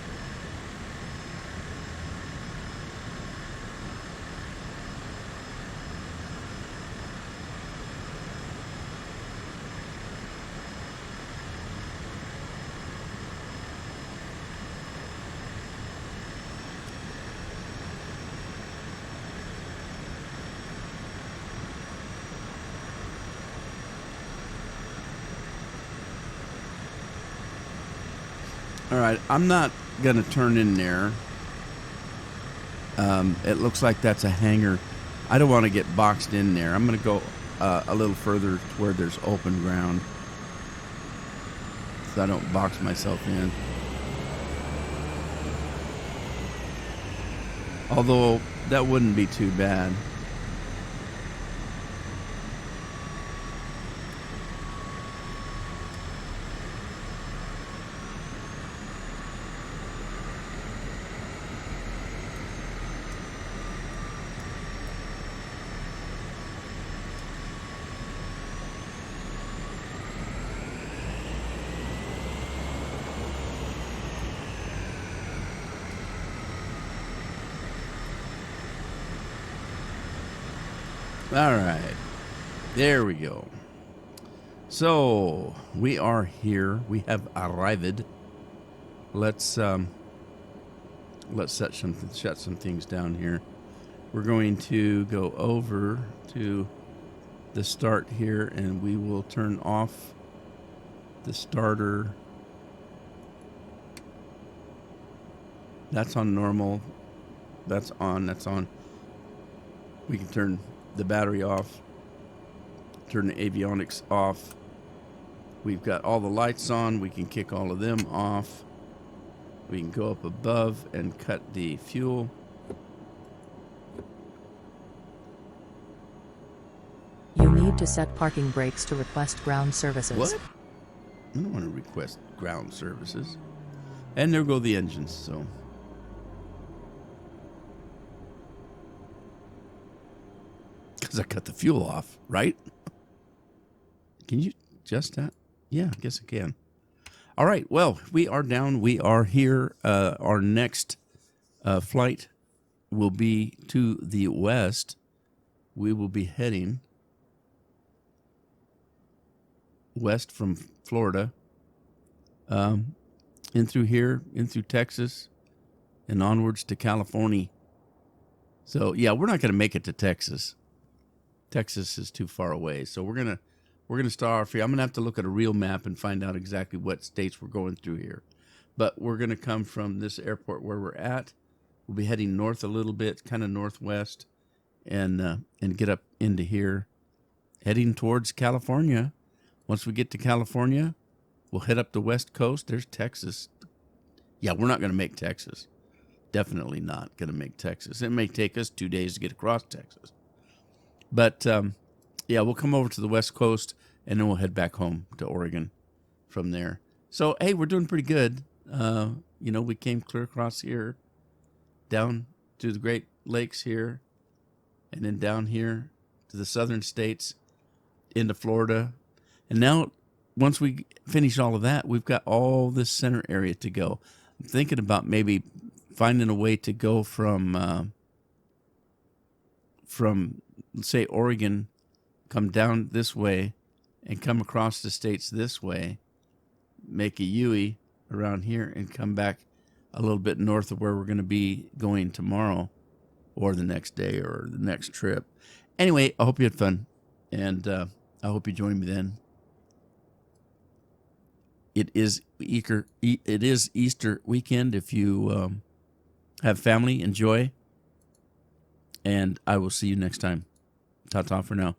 All right, I'm not going to turn in there. It looks like that's a hangar. I don't want to get boxed in there. I'm going to go a little further to where there's open ground, so I don't box myself in. Although that wouldn't be too bad. All right, there we go. So we are here. We have arrived. Let's shut some things down here. We're going to go over to the start here, and we will turn off the starter. That's on normal. That's on. That's on. We can turn the battery off, turn the avionics off. We've got all the lights on. We can kick all of them off. We can go up above and cut the fuel. You need to set parking brakes to request ground services. What? I don't want to request ground services. And there go the engines, so. Because I cut the fuel off, right? Can you adjust that? Yeah, I guess I can. All right, well, we are down. We are here. Our next flight will be to the west. We will be heading west from Florida, in through here, in through Texas, and onwards to California. So, yeah, we're not going to make it to Texas. Texas is too far away. So we're gonna start off here. I'm gonna have to look at a real map and find out exactly what states we're going through here. But we're gonna come from this airport where we're at. We'll be heading north a little bit, kind of northwest, and get up into here, heading towards California. Once we get to California, we'll head up the west coast. There's Texas. Yeah, we're not gonna make Texas. Definitely not gonna make Texas. It may take us 2 days to get across Texas. But, yeah, we'll come over to the West Coast, and then we'll head back home to Oregon from there. So, hey, we're doing pretty good. We came clear across here, down to the Great Lakes here, and then down here to the southern states, into Florida. And now, once we finish all of that, we've got all this center area to go. I'm thinking about maybe finding a way to go from let's say Oregon, come down this way and come across the states this way, make a U around here and come back a little bit north of where we're going to be going tomorrow or the next day or the next trip. Anyway, I hope you had fun, and I hope you join me then. It is Easter weekend. If you have family, enjoy. And I will see you next time. Ta-ta for now.